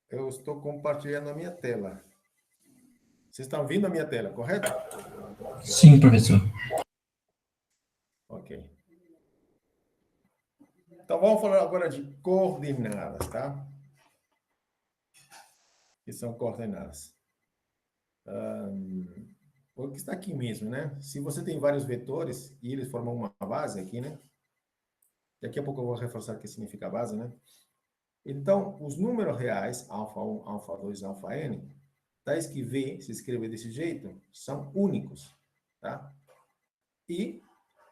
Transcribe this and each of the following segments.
Eu estou compartilhando a minha tela. Vocês estão vendo a minha tela, correto? Sim, professor. Ok. Então, vamos falar agora de coordenadas, tá? Que são coordenadas. O que está aqui mesmo, né? Se você tem vários vetores e eles formam uma base aqui, né? Daqui a pouco eu vou reforçar o que significa base, né? Então, os números reais, alfa 1, alfa 2, alfa n, tais que V se escreve desse jeito, são únicos, tá? E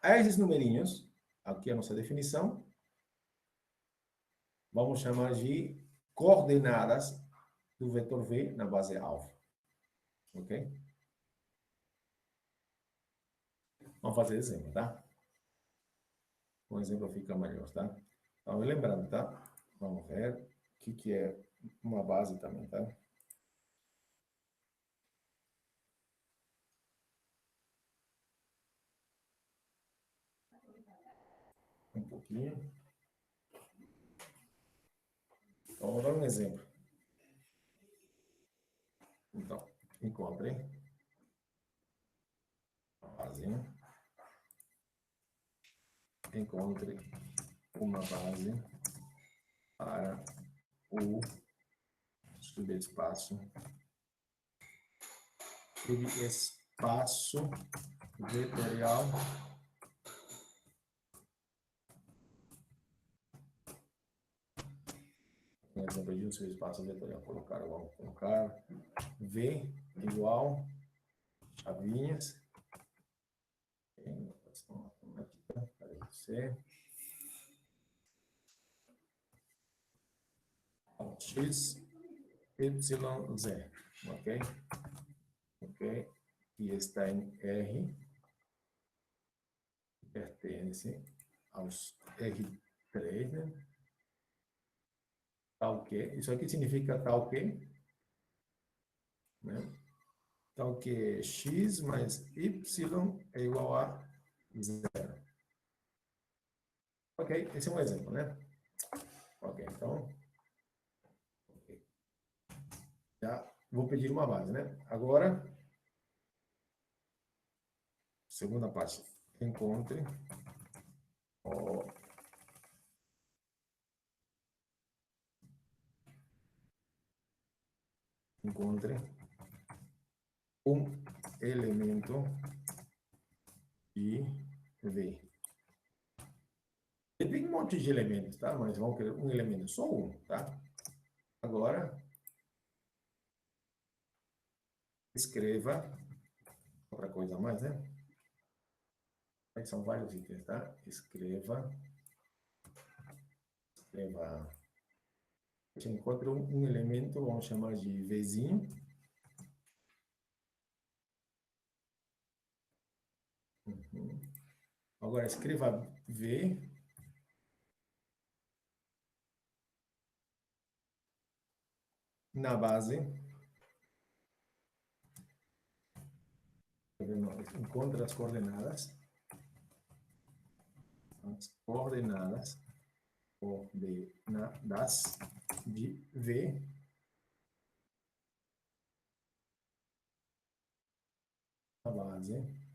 a esses numerinhos, aqui a nossa definição, vamos chamar de coordenadas do vetor V na base alfa. Ok? Vamos fazer exemplo, tá? Um exemplo fica melhor, tá? Então, lembrando, tá? Vamos ver o que é uma base também, tá? Um pouquinho. Então, vamos dar um exemplo. Então, encontre a base. Encontre uma base para o subespaço vetorial um exemplo de um subespaço vetorial. Vamos colocar V igual chavinhas em rotação automática para C X Y Z, ok? Ok? E está em R, pertence aos R3, né? Tal que, isso aqui significa tal que, né? Tal que x mais y é igual a zero. Ok, esse é um exemplo, né? Ok, então, okay. Já vou pedir uma base, né? Agora, segunda parte, encontre o encontre um elemento de V. Tem um monte de elementos, tá? Mas vamos querer um elemento, só um, tá? Agora, escreva outra coisa a mais, né? Aí são vários itens, tá? Escreva. Você encontra um elemento, vamos chamar de Vzinho. Uhum. Agora, escreva V na base. Encontra as coordenadas. As coordenadas de V na base.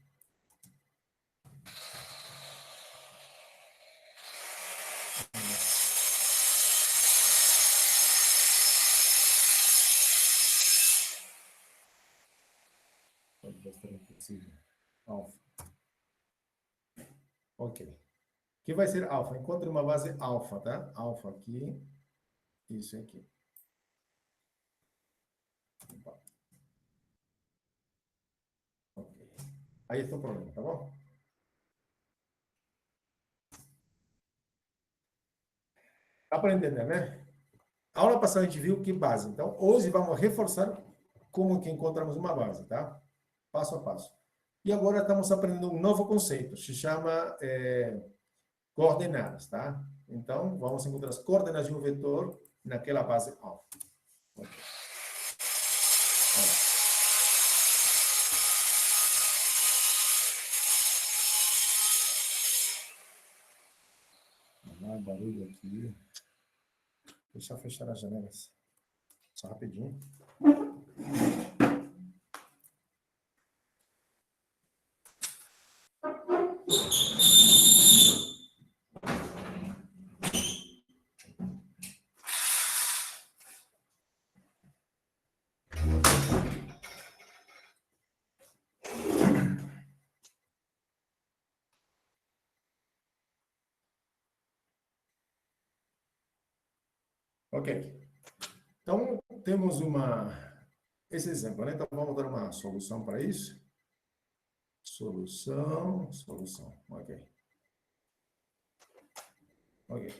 Alfa. Ok. O que vai ser alfa? Encontre uma base alfa, tá? Alfa aqui. Isso aqui. Ok. Aí está o problema, tá bom? Dá para entender, né? A aula passada a gente viu que base. Então, hoje vamos reforçar como que encontramos uma base, tá? Passo a passo. E agora estamos aprendendo um novo conceito. Se chama coordenadas, tá? Então, vamos encontrar as coordenadas de um vetor naquela base alfa. Okay. Barulho aqui. Deixa eu fechar as janelas. Só rapidinho. Ok. Então, temos esse exemplo, né? Então, vamos dar uma solução para isso. Solução. Ok. Ok.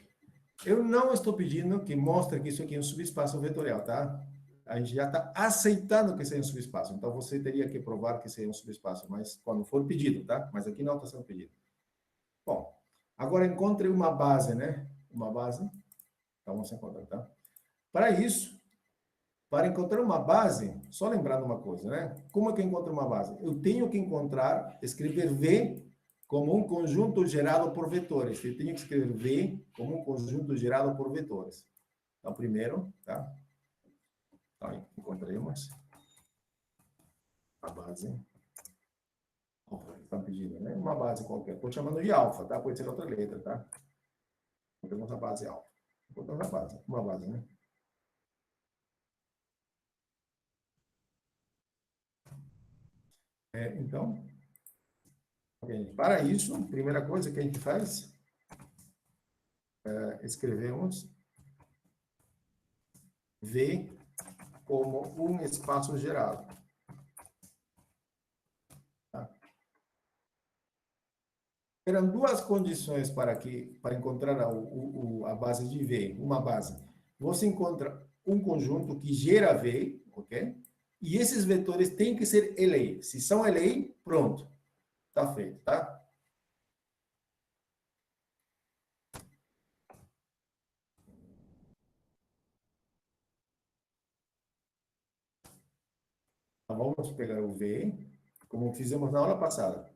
Eu não estou pedindo que mostre que isso aqui é um subespaço vetorial, tá? A gente já está aceitando que seja um subespaço. Então, você teria que provar que seja um subespaço, mas quando for pedido, tá? Mas aqui não está sendo pedido. Bom, agora encontre uma base, né? Uma base. Então, vamos encontrar, tá? Para isso, para encontrar uma base, só lembrando uma coisa, né? Como é que eu encontro uma base? Eu tenho que escrever V como um conjunto gerado por vetores. Eu tenho que escrever V como um conjunto gerado por vetores. Então, primeiro, tá? Então, encontremos a base. Estão pedindo, né? Uma base qualquer. Estou chamando de alfa, tá? Pode ser outra letra, tá? Encontramos a base alfa. Encontramos a base, uma base, né? Então, para isso, primeira coisa que a gente faz escrevemos V como um espaço gerado. Tá? Eram duas condições para encontrar a base de V, uma base. Você encontra um conjunto que gera V, ok? E esses vetores têm que ser LA. Se são LA, pronto. Está feito, tá? Então, vamos pegar o V, como fizemos na aula passada.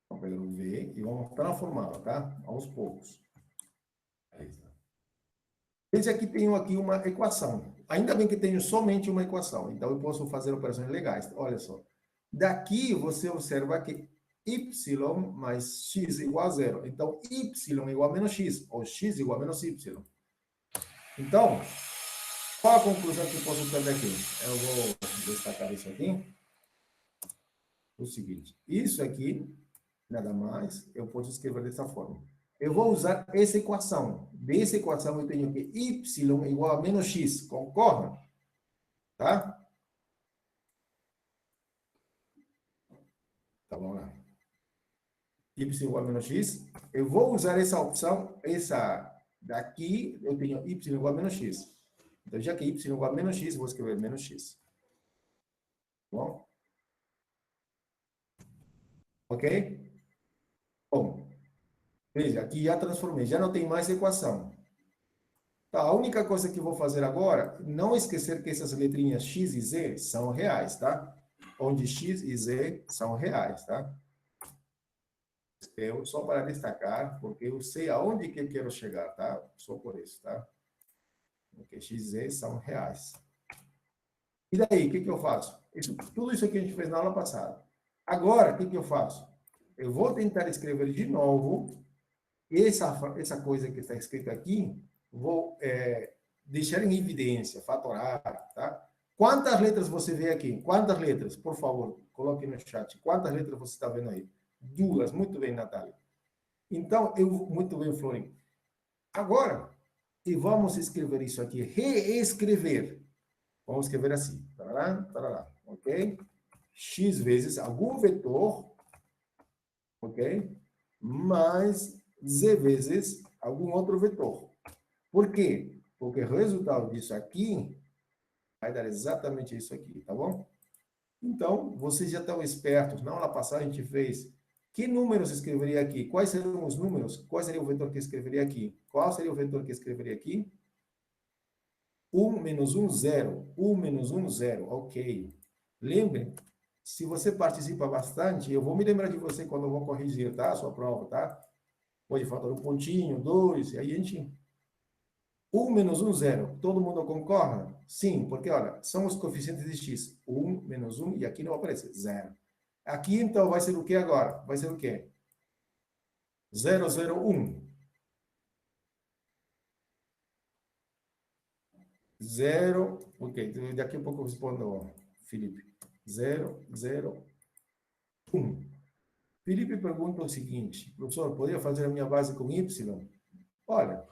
Vamos pegar o V e vamos transformá-lo, tá? Aos poucos. Veja que tenho aqui uma equação. Ainda bem que tenho somente uma equação. Então, eu posso fazer operações legais. Olha só. Daqui, você observa que y mais x igual a zero. Então, y igual a menos x, ou x igual a menos y. Então, qual a conclusão que eu posso ter daqui? Eu vou destacar isso aqui. O seguinte, isso aqui, nada mais, eu posso escrever dessa forma. Eu vou usar essa equação. Dessa equação, eu tenho que y igual a menos x. Concorda? Tá? Tá bom, lá. Y igual a menos x. Eu vou usar essa opção, essa daqui, eu tenho y igual a menos x. Então, já que y igual a menos x, vou escrever menos x. Tá bom? Ok? Bom, veja, aqui já transformei, já não tem mais equação. Tá, a única coisa que eu vou fazer agora, não esquecer que essas letrinhas x e z são reais, tá? Onde x e z são reais, tá? Eu, só para destacar, porque eu sei aonde que eu quero chegar, tá? Só por isso, tá? Porque x e z são reais. E daí, o que eu faço? Tudo isso aqui a gente fez na aula passada. Agora, o que eu faço? Eu vou tentar escrever de novo essa coisa que está escrita aqui, vou deixar em evidência, fatorar, tá? Quantas letras você vê aqui? Quantas letras? Por favor, coloque no chat. Quantas letras você está vendo aí? Duas. Muito bem, Natália. Então, muito bem, Florinho. Agora, e vamos escrever isso aqui, reescrever. Vamos escrever assim, tarará, tarará, ok? X vezes algum vetor, ok? Mais Z vezes algum outro vetor. Por quê? Porque o resultado disso aqui vai dar exatamente isso aqui, tá bom? Então, vocês já estão espertos. Na aula passada a gente fez que números escreveria aqui? Quais seriam os números? Qual seria o vetor que escreveria aqui? Qual seria o vetor que escreveria aqui? 1 menos 1, 0. 1 menos 1, 0. Ok. Lembrem se você participa bastante, eu vou me lembrar de você quando eu vou corrigir, tá? A sua prova, tá? Pode faltar um pontinho, dois, e aí a gente... 1 menos 1, 0. Todo mundo concorda? Sim, porque, olha, são os coeficientes de x. 1 menos 1, e aqui não aparece, 0. Aqui, então, vai ser o que agora? Vai ser o quê? 0, 0, 1. 0, ok, daqui a pouco eu respondo, Felipe. 0, 0, 1. Felipe pergunta o seguinte, professor, poderia fazer a minha base com y? Olha,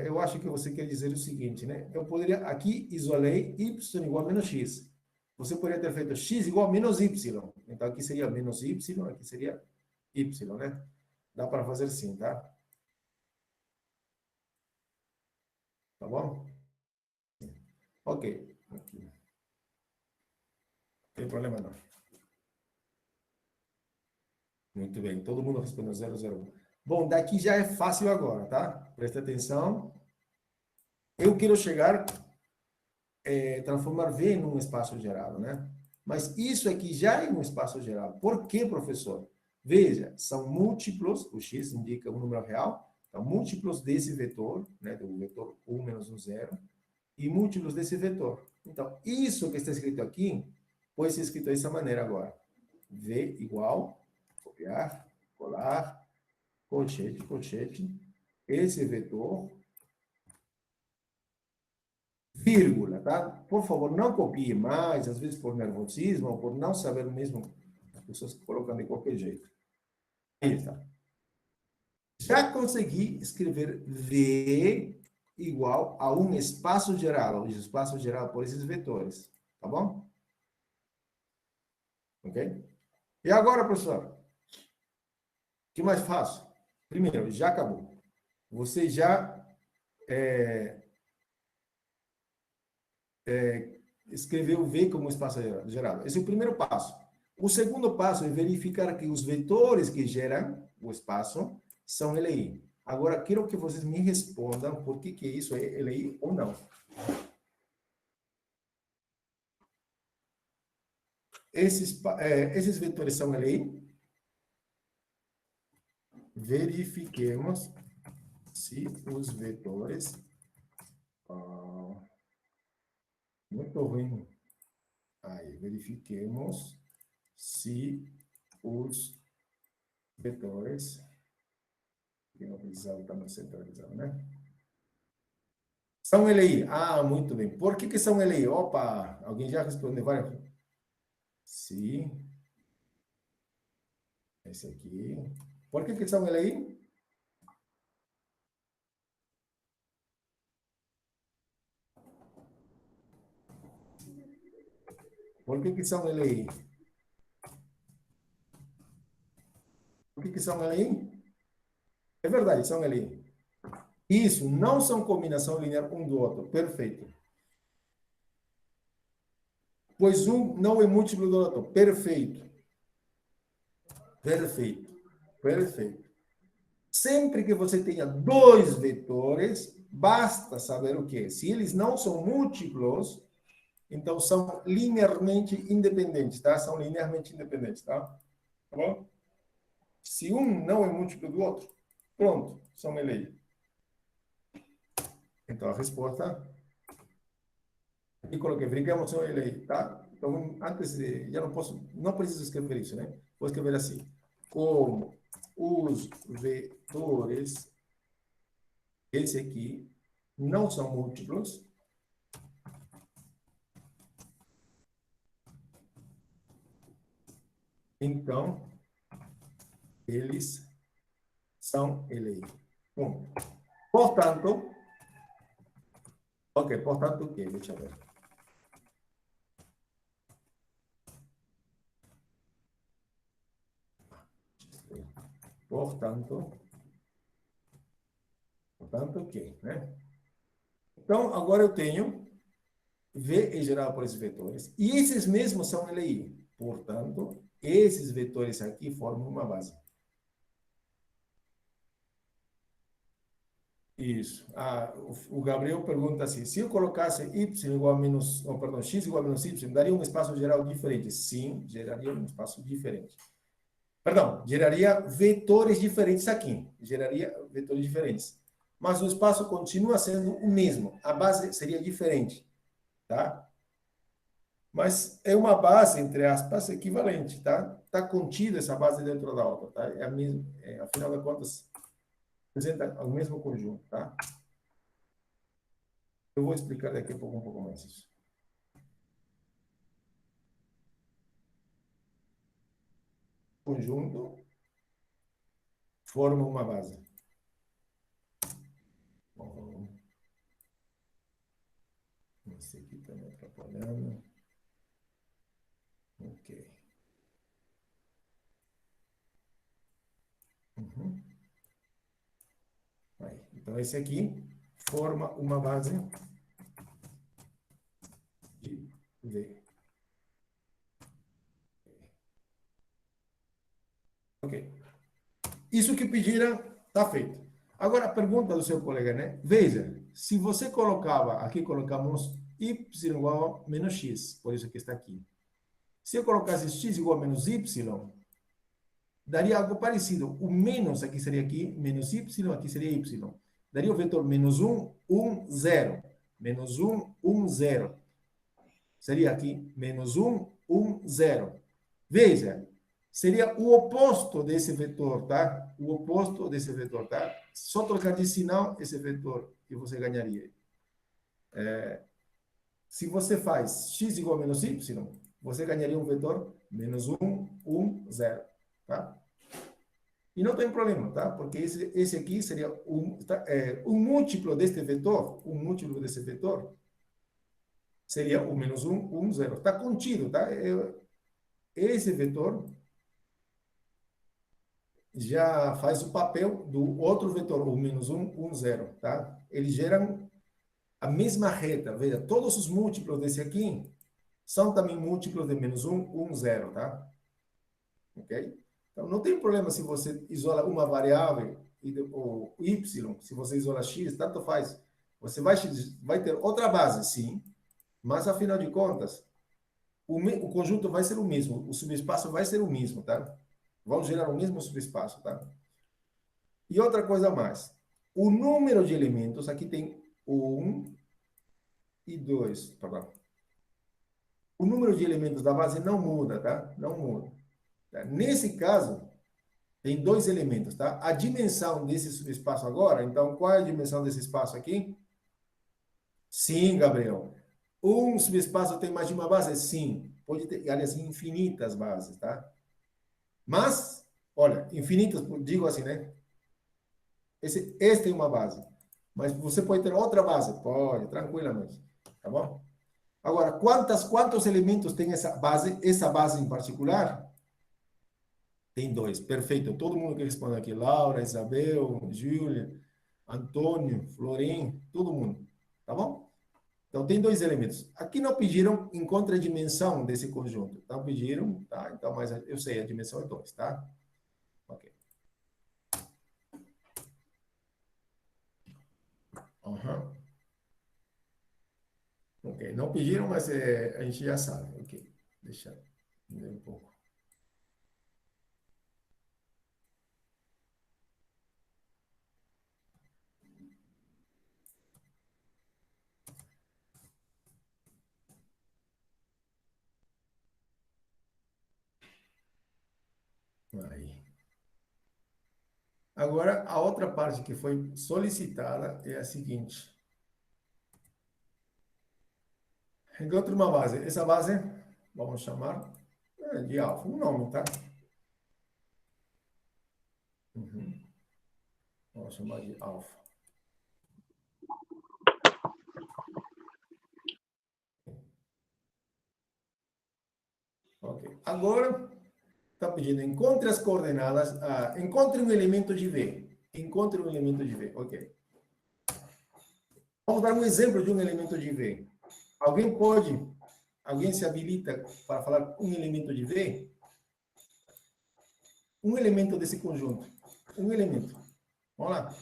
eu acho que você quer dizer o seguinte, né? Eu poderia, aqui isolei y igual a menos x. Você poderia ter feito x igual a menos y. Então, aqui seria menos y, aqui seria y, né? Dá para fazer sim, tá? Tá bom? Ok. Aqui. Não tem problema não. Muito bem. Todo mundo respondeu 001. Bom, daqui já é fácil agora, tá? Presta atenção. Eu quero chegar, transformar V num espaço gerado, né? Mas isso aqui já é um espaço gerado. Por quê, professor? Veja, são múltiplos, o x indica um número real, então múltiplos desse vetor, né, do vetor 1 menos 1, 0, e múltiplos desse vetor. Então, isso que está escrito aqui, pode ser escrito dessa maneira agora. V igual, copiar, colar, colchete, colchete, esse vetor, vírgula, tá? Por favor, não copie mais, às vezes por nervosismo, ou por não saber mesmo, as pessoas colocam de qualquer jeito. Aí está. Já consegui escrever V igual a um espaço geral, o espaço geral por esses vetores, tá bom? Ok? E agora, professor, o que mais faço? Primeiro, já acabou. Você já escreveu V como espaço gerado. Esse é o primeiro passo. O segundo passo é verificar que os vetores que geram o espaço são LI. Agora, quero que vocês me respondam por que isso é LI ou não. Esses vetores são LI? Verifiquemos se os vetores... muito ruim. Aí, verifiquemos se os vetores... que não precisava estar no centralizado, né? São LI. Ah, muito bem. Por que são LI? Opa, alguém já respondeu várias. Sim. Esse aqui. Por que são LI? Por que são LI? Por que são LI? É verdade, são LI. Isso, não são combinação linear um do outro. Perfeito. Pois um não é múltiplo do outro. Perfeito. Perfeito. Perfeito. Sempre que você tenha dois vetores, basta saber o quê? Se eles não são múltiplos, então são linearmente independentes, tá? São linearmente independentes, tá? Tá bom? Se um não é múltiplo do outro, pronto, são LI. Então a resposta, aqui coloquei, brincamos com LI, tá? Então antes de, já não preciso escrever isso, né? Vou escrever assim, como os vetores, esse aqui, não são múltiplos, então eles são LI. Bom, portanto, ok, portanto o quê? Deixa eu ver. Portanto o quê, né? Então, agora eu tenho V é gerado por esses vetores. E esses mesmos são LI. Portanto, esses vetores aqui formam uma base. Isso. O Gabriel pergunta assim, se eu colocasse y igual a menos, oh, perdão, x igual a menos y, daria um espaço geral diferente? Sim, geraria um espaço diferente. Perdão, geraria vetores diferentes aqui. Geraria vetores diferentes. Mas o espaço continua sendo o mesmo. A base seria diferente, tá? Mas é uma base, entre aspas, equivalente, tá? Está contida essa base dentro da outra, tá? É a mesma, afinal de contas, representa o mesmo conjunto, tá? Eu vou explicar daqui a pouco um pouco mais isso. Conjunto forma uma base. Bom, esse aqui está me atrapalhando. Ok. Uhum. Aí. Então, esse aqui forma uma base de V. Ok. Isso que pediram, está feito. Agora, a pergunta do seu colega, né? Veja, se você colocava, aqui colocamos y igual a menos x, por isso que está aqui. Se eu colocasse x igual a menos y, daria algo parecido. O menos aqui seria aqui, menos y, aqui seria y. Daria o vetor menos 1, 1, 0. Menos 1, 1, 0. Seria aqui, menos 1, 1, 0. Veja, seria o oposto desse vetor, tá? O oposto desse vetor, tá? Só trocar de sinal esse vetor e você ganharia. Se você faz x igual a menos y, você ganharia um vetor menos 1, 1, 0, tá? E não tem problema, tá? Porque esse aqui seria um múltiplo deste vetor, um múltiplo desse vetor seria o menos 1, 1, 0. Está contido, tá? Esse vetor já faz o papel do outro vetor, o menos 1, 1, 0, tá? Eles geram a mesma reta. Veja, todos os múltiplos desse aqui são também múltiplos de menos 1, 1, 0, tá? Ok? Então, não tem problema se você isola uma variável ou y, se você isola x, tanto faz. Você vai ter outra base, sim, mas, afinal de contas, o conjunto vai ser o mesmo, o subespaço vai ser o mesmo, tá? Vão gerar o mesmo subespaço, tá? E outra coisa mais. O número de elementos, aqui tem 1 e 2, perdão. O número de elementos da base não muda, tá? Não muda. Tá? Nesse caso, tem dois elementos, tá? A dimensão desse subespaço agora, então, qual é a dimensão desse espaço aqui? Sim, Gabriel. Um subespaço tem mais de uma base? Sim. Pode ter, aliás, infinitas bases, tá? Mas, olha, infinitas, digo assim, né? Esse tem uma base. Mas você pode ter outra base? Pode, tranquilamente. Tá bom? Agora, quantos elementos tem essa base em particular? Tem dois. Perfeito. Todo mundo que responde aqui. Laura, Isabel, Júlia, Antônio, Florim, todo mundo. Tá bom? Então, tem dois elementos. Aqui não pediram, encontre a dimensão desse conjunto. Não pediram, tá? Então, mas eu sei, a dimensão é 2, tá? Ok. Uhum. Ok. Não pediram, mas a gente já sabe. Ok. Deixa eu ver um pouco. Aí. Agora, a outra parte que foi solicitada é a seguinte. Encontre uma base. Essa base, vamos chamar de alfa. Um nome, tá? Uhum. Vamos chamar de alfa. Ok. Agora, está pedindo, encontre as coordenadas, encontre um elemento de V. Encontre um elemento de V. Ok. Vamos dar um exemplo de um elemento de V. Alguém se habilita para falar um elemento de V? Um elemento desse conjunto. Um elemento. Vamos lá.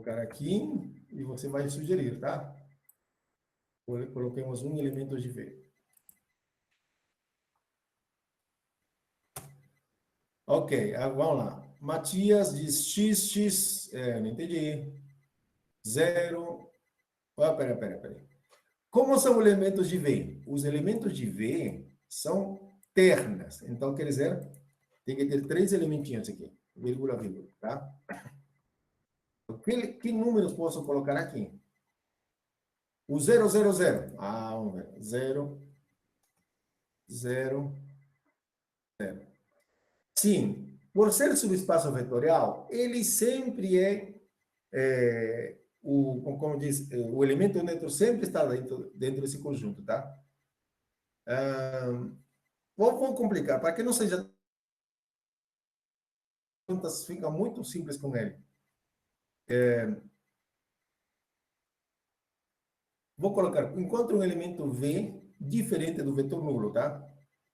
colocar aqui e você vai sugerir, tá? Coloquemos um elemento de V. Ok, vamos lá. Matias diz x, não entendi. 0. Pera. Como são os elementos de V? Os elementos de V são ternas. Então, quer dizer, tem que ter 3 elementinhos aqui. Vírgula, vírgula, tá? Que números posso colocar aqui? O 0, 0, 0. Vamos ver. 0, 0, 0. Sim, por ser subespaço vetorial, ele sempre como diz, o elemento neutro sempre está dentro desse conjunto, tá? Vamos complicar, para que não seja contas, fica muito simples com ele. Vou colocar, encontre um elemento V diferente do vetor nulo, tá?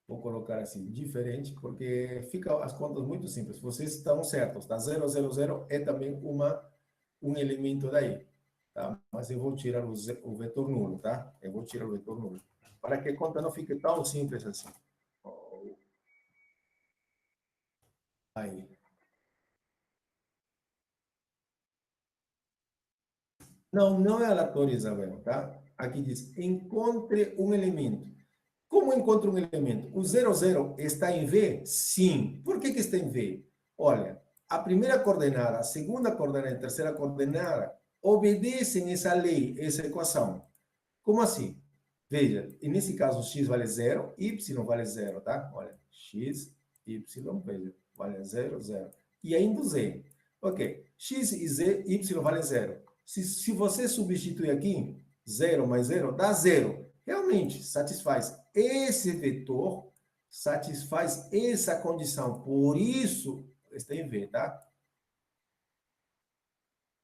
Vou colocar assim, diferente, porque fica as contas muito simples. Vocês estão certos, tá? 0, 0, 0 é também um elemento daí, tá? Mas eu vou tirar o vetor nulo, tá? Eu vou tirar o vetor nulo. Para que a conta não fique tão simples assim. Aí. Não é aleatório, Isabel, tá? Aqui diz, encontre um elemento. Como encontro um elemento? O 00 está em V? Sim. Por que está em V? Olha, a primeira coordenada, a segunda coordenada e a terceira coordenada obedecem essa lei, essa equação. Como assim? Veja, e nesse caso x vale 0, y vale 0, tá? Olha, x, y, veja, vale 0, 0. E ainda o z. Ok, x e z, y vale 0. Se você substituir aqui, 0 mais 0 dá 0. Realmente, satisfaz esse vetor, satisfaz essa condição. Por isso, está em V, tá?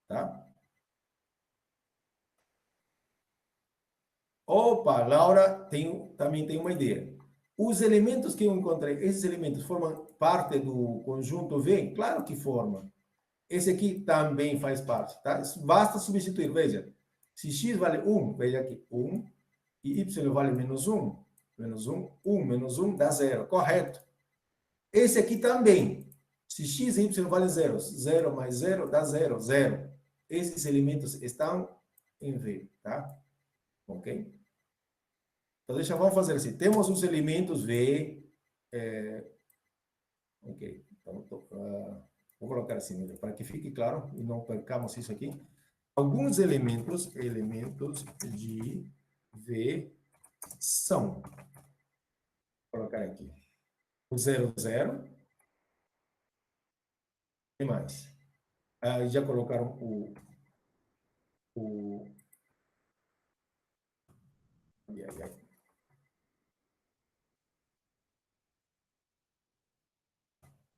Tá? Opa, Laura também tem uma ideia. Os elementos que eu encontrei, esses elementos formam parte do conjunto V? Claro que formam. Esse aqui também faz parte, tá? Basta substituir, veja. Se x vale 1, veja aqui, 1, e y vale menos 1, menos 1, 1 menos 1 dá 0, correto. Esse aqui também. Se x e y vale 0, 0 mais 0 dá 0, 0. Esses elementos estão em V, tá? Ok? Então, vamos fazer assim. Temos os elementos V. Ok. Então, vou colocar assim, para que fique claro e não percamos isso aqui. Alguns elementos de V são. Vou colocar aqui. O 0, 0. E mais. Já colocaram o ai, ai, ai.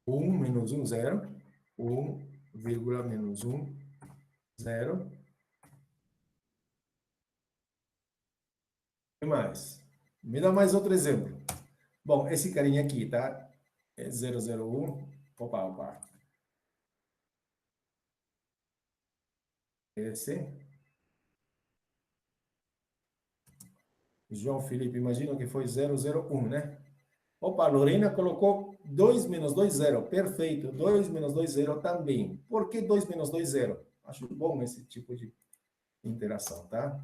1 menos 1, 0. 1, vírgula, menos 1, 0. E mais? Me dá mais outro exemplo. Bom, esse carinha aqui, tá? É 001. Opa. Esse. João Felipe, imagino que foi 001, né? Opa, Lorena colocou 2 menos 2, 0. Perfeito. 2 menos 2, 0 também. Por que 2 menos 2, 0? Acho bom esse tipo de interação, tá?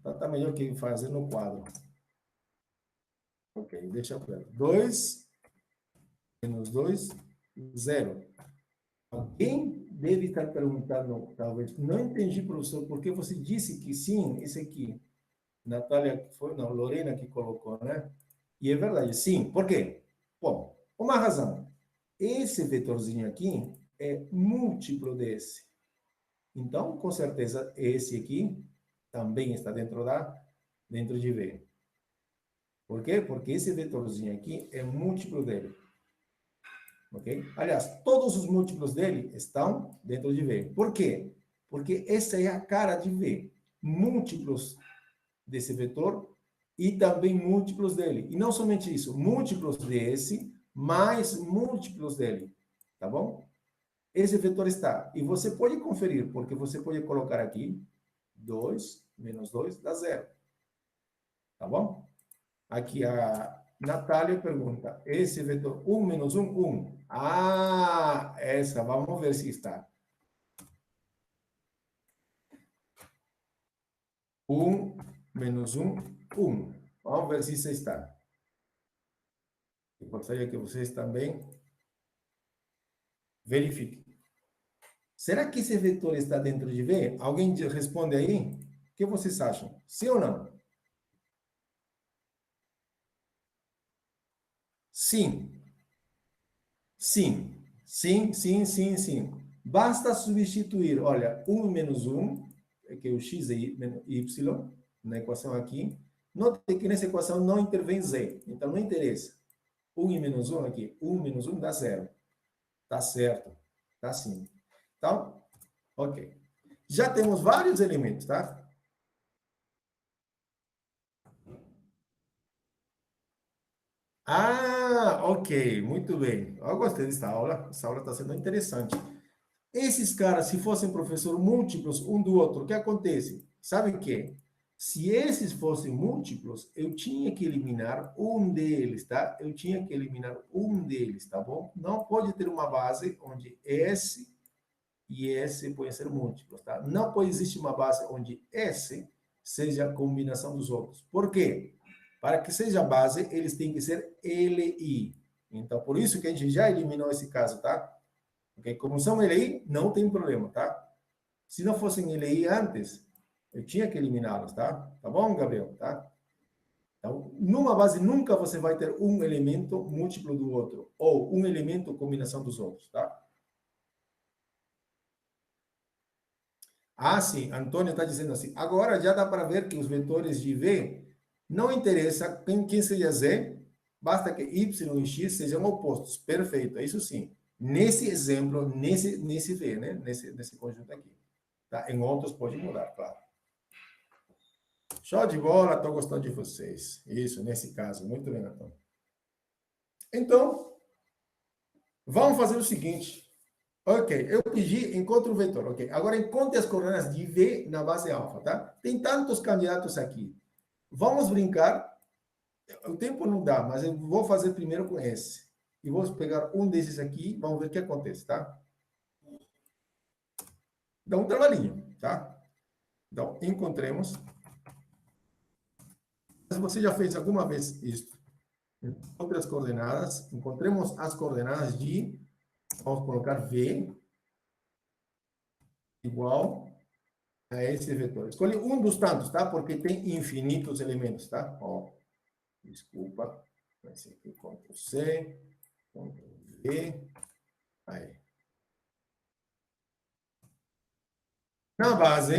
Tá melhor que fazer no quadro. Ok, deixa eu ver. 2 menos 2, 0. Alguém deve estar perguntando, talvez, não entendi, professor, por que você disse que sim, esse aqui. Natália, não, Lorena que colocou, né? E é verdade, sim. Por quê? Bom, uma razão. Esse vetorzinho aqui é múltiplo desse. Então, com certeza, esse aqui também está dentro de V. Por quê? Porque esse vetorzinho aqui é múltiplo dele. Ok? Aliás, todos os múltiplos dele estão dentro de V. Por quê? Porque essa é a cara de V. Múltiplos desse vetor e também múltiplos dele. E não somente isso, múltiplos desse mais múltiplos dele. Tá bom? esse vetor está. E você pode conferir, porque você pode colocar aqui 2 menos 2 dá 0. Tá bom? Aqui a Natália pergunta, esse vetor 1 menos 1, 1. Ah, essa, vamos ver se está. 1 menos 1, 1. Vamos ver se isso está. Eu gostaria que vocês também verifiquem. Será que esse vetor está dentro de V? Alguém responde aí? O que vocês acham? Sim ou não? Sim. Sim. Sim, sim, sim, sim. Basta substituir, olha, 1 menos 1, que é o x e y, na equação aqui. Note que nessa equação não intervém z, então não interessa. 1 e menos 1 aqui, 1 menos 1 dá 0. Tá certo, tá sim. Então, ok. Já temos vários elementos, tá? Ah, ok, muito bem. Eu gostei dessa aula. Essa aula está sendo interessante. Esses caras, se fossem professor múltiplos um do outro, o que acontece? Sabe o quê? Se esses fossem múltiplos, eu tinha que eliminar um deles, tá? Eu tinha que eliminar um deles, tá bom? Não pode ter uma base onde S e S podem ser múltiplos, tá? Não pode existir uma base onde S seja a combinação dos outros. Por quê? Para que seja base, eles têm que ser LI. Então, por isso que a gente já eliminou esse caso, tá? Porque como são LI, não tem problema, tá? Se não fossem LI antes, eu tinha que eliminá-los, tá? Tá bom, Gabriel? Tá? Então, numa base, nunca você vai ter um elemento múltiplo do outro, ou um elemento combinação dos outros, tá? Ah, sim, Antônio está dizendo assim. Agora já dá para ver que os vetores de V não interessa quem seja Z, basta que Y e X sejam opostos. Perfeito, é isso sim. Nesse exemplo, nesse V, né? Nesse conjunto aqui. Tá? Em outros pode mudar, claro. Show de bola, estou gostando de vocês. Isso, nesse caso. Muito bem, Antônio. Então, vamos fazer o seguinte. Ok, eu pedi, encontre o vetor. Ok, agora encontre as coordenadas de V na base alfa, tá? Tem tantos candidatos aqui. Vamos brincar. O tempo não dá, mas eu vou fazer primeiro com esse. E vou pegar um desses aqui, vamos ver o que acontece, tá? Dá um trabalhinho, tá? Então, encontremos. Se você já fez alguma vez isso, encontre as coordenadas. Encontremos as coordenadas de, vamos colocar V igual a esse vetor. Escolhe um dos tantos, tá? Porque tem infinitos elementos, tá? Ó, desculpa. Esse aqui, Ctrl C, Ctrl V. Aí. Na base,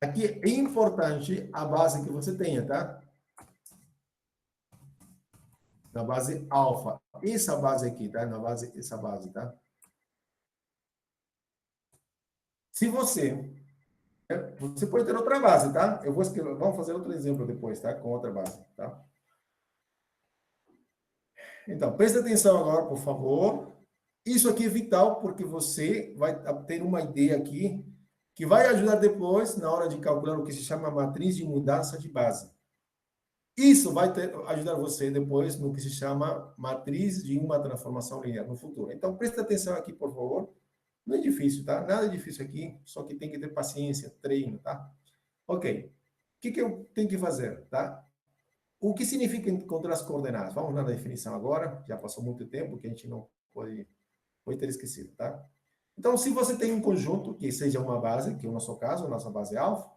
aqui é importante a base que você tenha, tá? Na base alfa. Essa base aqui, tá? Na base, essa base, tá? Se você pode ter outra base, tá? Eu vou escrever, vamos fazer outro exemplo depois, tá? Com outra base, tá? Então, preste atenção agora, por favor. Isso aqui é vital porque você vai ter uma ideia aqui que vai ajudar depois na hora de calcular o que se chama matriz de mudança de base. Isso vai ajudar você depois no que se chama matriz de uma transformação linear no futuro. Então, preste atenção aqui, por favor. Não é difícil, tá? Nada difícil aqui, só que tem que ter paciência, treino, tá? Ok. O que eu tenho que fazer, tá? O que significa encontrar as coordenadas? Vamos na definição agora. Já passou muito tempo que a gente não pode ter esquecido, tá? Então, se você tem um conjunto que seja uma base, que é o nosso caso, a nossa base alfa,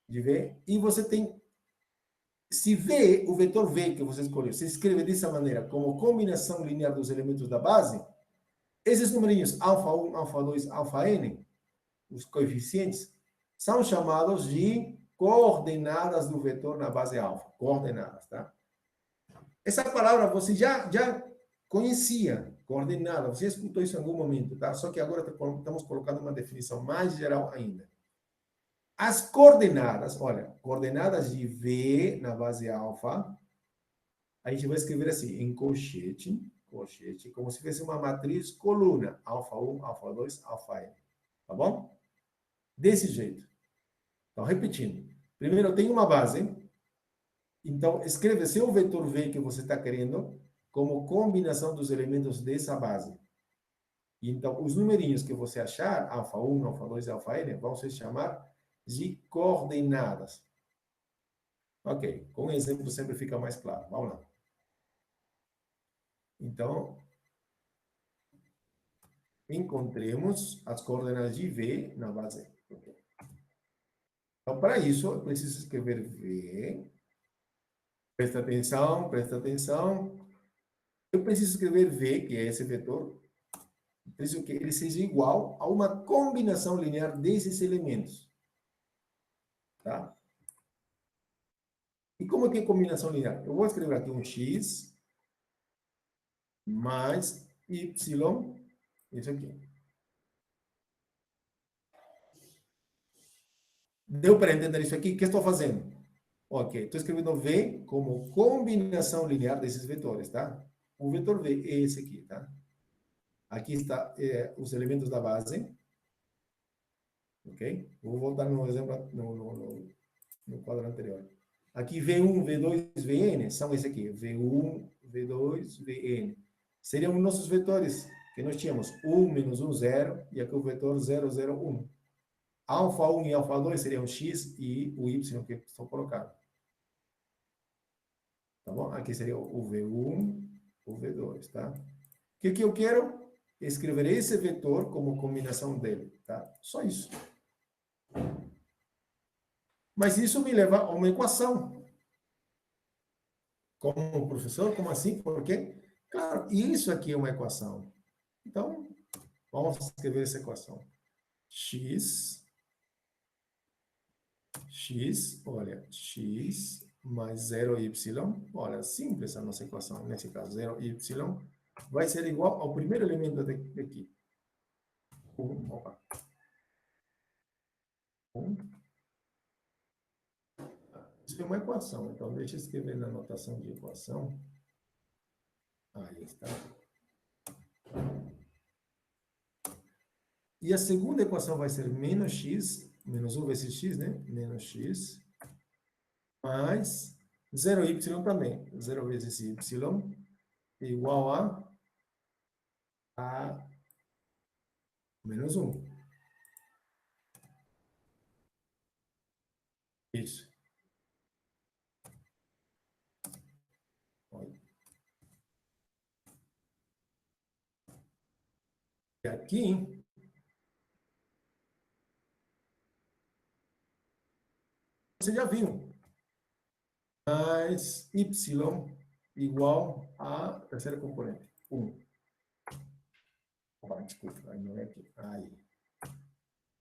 de V, e você tem se V, o vetor V que você escolheu, se escreve dessa maneira, como combinação linear dos elementos da base, esses numerinhos alfa 1, alfa 2, alfa n, os coeficientes, são chamados de coordenadas do vetor na base alfa. Coordenadas, tá? Essa palavra você já conhecia, coordenada, você escutou isso em algum momento, tá? Só que agora estamos colocando uma definição mais geral ainda. As coordenadas, olha, coordenadas de V na base alfa, a gente vai escrever assim, em colchete, colchete, como se fosse uma matriz coluna, alfa 1, alfa 2, alfa n. Tá bom? Desse jeito. Então, repetindo. Primeiro, eu tenho uma base. Então, escreve seu vetor V que você está querendo como combinação dos elementos dessa base. Então, os numerinhos que você achar, alfa 1, alfa 2, alfa n, vão se chamar de coordenadas. Ok, com exemplo sempre fica mais claro. Vamos lá. Então, encontremos as coordenadas de V na base. Então, para isso, eu preciso escrever V. Presta atenção, presta atenção. Eu preciso escrever V, que é esse vetor. Preciso que ele seja igual a uma combinação linear desses elementos. Tá? E como é que é combinação linear? Eu vou escrever aqui um x mais y, isso aqui. Deu para entender isso aqui? O que estou fazendo? Ok, estou escrevendo V como combinação linear desses vetores, tá? O vetor V é esse aqui, tá? Aqui está os elementos da base. Ok? Vou voltar no exemplo, no quadro anterior. Aqui V1, V2, Vn são esse aqui. V1, V2, Vn. Seriam nossos vetores que nós tínhamos. 1, menos 1, 0. E aqui o vetor 0, 0, 1. Alfa 1 e alfa 2 seriam x e o y que estou colocando. Tá bom? Aqui seria o V1, o V2, tá? O que eu quero? Escrever esse vetor como combinação dele, tá? Só isso. Mas isso me leva a uma equação. Como professor, como assim? Por quê? Claro, isso aqui é uma equação. Então, vamos escrever essa equação. Olha, x mais 0y, olha, simples a nossa equação, nesse caso, 0y vai ser igual ao primeiro elemento daqui. 1. Isso é uma equação, então deixa eu escrever na notação de equação. Aí está. E a segunda equação vai ser menos x, menos 1 vezes x, né? Menos x, mais 0y também. 0 vezes y igual a menos 1. Isso. Olha. E aqui, você já viu. Mais y igual a terceira componente, 1. Opa, desculpa, aí não é aqui. Aí.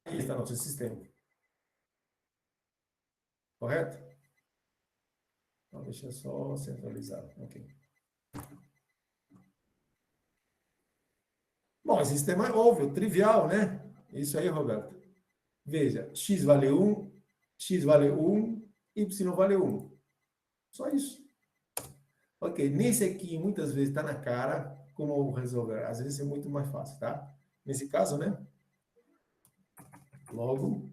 Aí está nosso sistema. Correto? Então, deixa eu só centralizar. Ok. Bom, esse sistema é óbvio, trivial, né? Isso aí, Roberto. Veja, x vale 1, x vale 1, y vale 1. Só isso. Ok, nesse aqui, muitas vezes está na cara como resolver. Às vezes é muito mais fácil, tá? Nesse caso, né? Logo,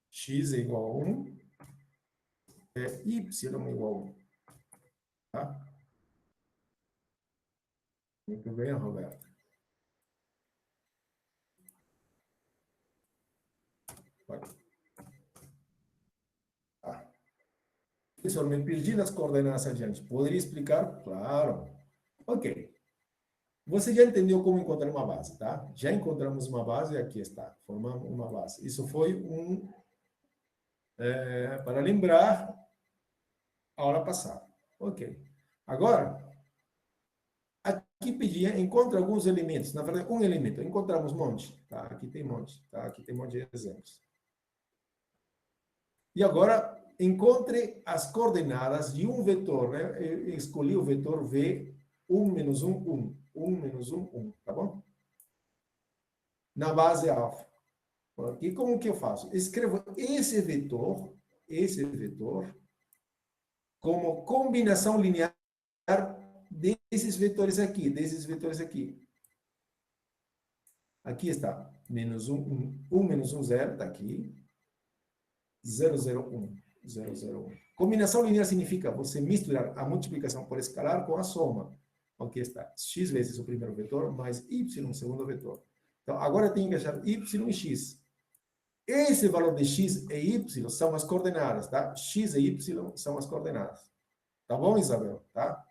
x é igual a 1, y igual a 1. Tá? Muito bem, Roberto. Vai. Tá. Professor, me perdi nas coordenadas adiante. Poderia explicar? Claro. Ok. Você já entendeu como encontrar uma base, tá? Já encontramos uma base e aqui está. Formamos uma base. Isso foi para lembrar a aula passada. Ok. Agora, aqui pedia, encontra alguns elementos. Na verdade, um elemento. Encontramos um monte. Tá? Aqui tem um monte. Tá? Aqui tem um monte de exemplos. E agora, encontre as coordenadas de um vetor. Né? Eu escolhi o vetor V, 1 menos 1, 1. 1 menos 1, 1. Tá bom? Na base alfa. E como que eu faço? Escrevo esse vetor como combinação linear desses vetores aqui, Aqui está, menos 1, 1, 1 menos 1, 0, está aqui. 0, 0, 1, 0, 0, 1. Combinação linear significa você misturar a multiplicação por escalar com a soma. Aqui está, x vezes o primeiro vetor, mais y, o segundo vetor. Então, agora eu tenho que achar y e x. Esse valor de x e y são as coordenadas, tá? X e y são as coordenadas. Tá bom, Isabel? Tá?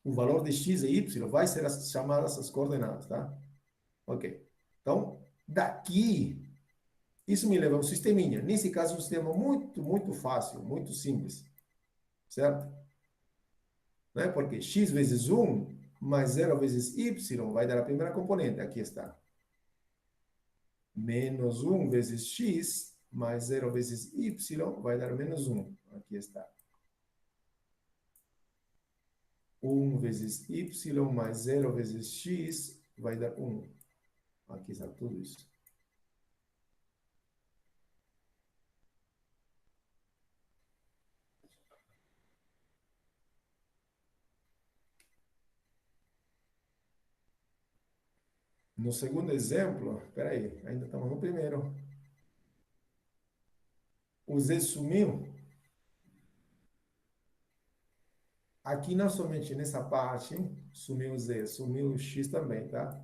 O valor de x e y vai ser chamadas as coordenadas, tá? Ok. Então, daqui, isso me leva a um sisteminha. Nesse caso, um sistema muito fácil, muito simples. Certo? Né? Porque x vezes 1 mais 0 vezes y vai dar a primeira componente. Aqui está. Menos 1 vezes x mais 0 vezes y vai dar menos 1. Aqui está. 1 vezes y mais 0 vezes x vai dar 1. Aqui está tudo isso. No segundo exemplo, espera aí, ainda estamos no primeiro. O z sumiu. Aqui, não somente nessa parte, sumiu o z, sumiu o x também, tá?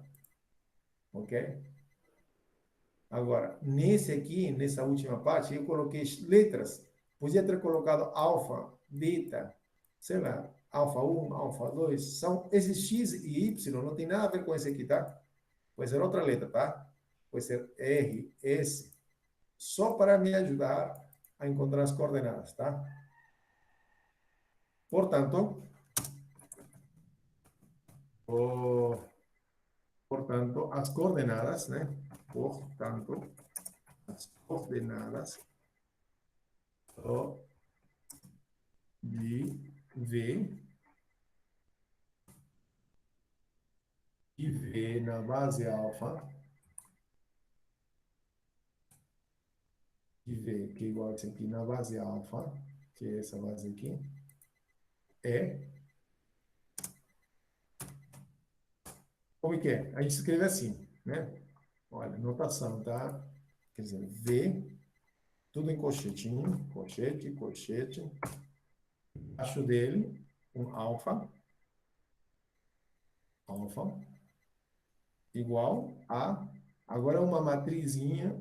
Ok? Agora, nesse aqui, nessa última parte, eu coloquei letras. Podia ter colocado alfa, beta, sei lá, alfa 1, alfa 2. São esses x e y, não tem nada a ver com esse aqui, tá? Pode ser outra letra, tá? Pode ser R, S. Só para me ajudar a encontrar as coordenadas, tá? Portanto, as coordenadas, né? Portanto, as coordenadas de V na base alfa, de V, que é igual a isso aqui, na base alfa, que é essa base aqui, como é que é? A gente escreve assim, né? Olha, notação, tá? Quer dizer, V, tudo em colchetinho, colchete, colchete. Abaixo dele, um alfa, igual a, agora uma matrizinha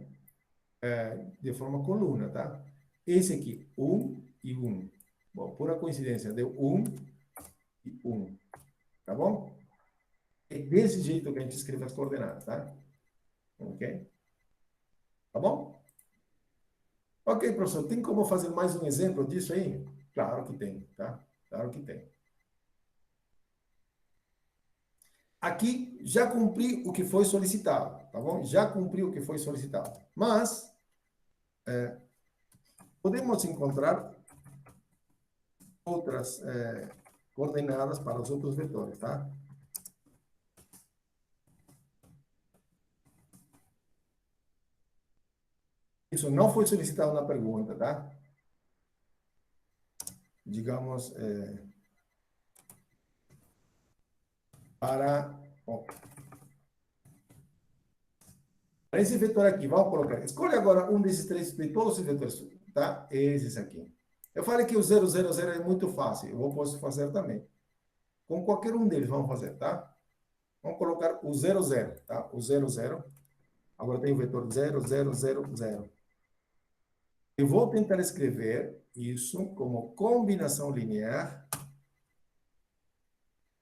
de forma coluna, tá? Esse aqui, 1 e 1. Bom, pura coincidência, deu 1 e 1, tá bom? É desse jeito que a gente escreve as coordenadas, tá? Ok? Tá bom? Ok, professor, tem como fazer mais um exemplo disso aí? Claro que tem, tá? Claro que tem. Aqui já cumpri o que foi solicitado, tá bom? Já cumpri o que foi solicitado. Mas, podemos encontrar outras coordenadas para os outros vetores, tá? Isso não foi solicitado na pergunta, tá? Digamos, para esse vetor aqui, vamos colocar. Escolha agora um desses três, de todos os vetores, tá? Esses aqui. Eu falei que o 0, 0, 0 é muito fácil. Eu posso fazer também. Com qualquer um deles, vamos fazer, tá? Vamos colocar o 0, 0, tá? O 0, 0. Agora tem o vetor 0, 0, 0, 0. Eu vou tentar escrever isso como combinação linear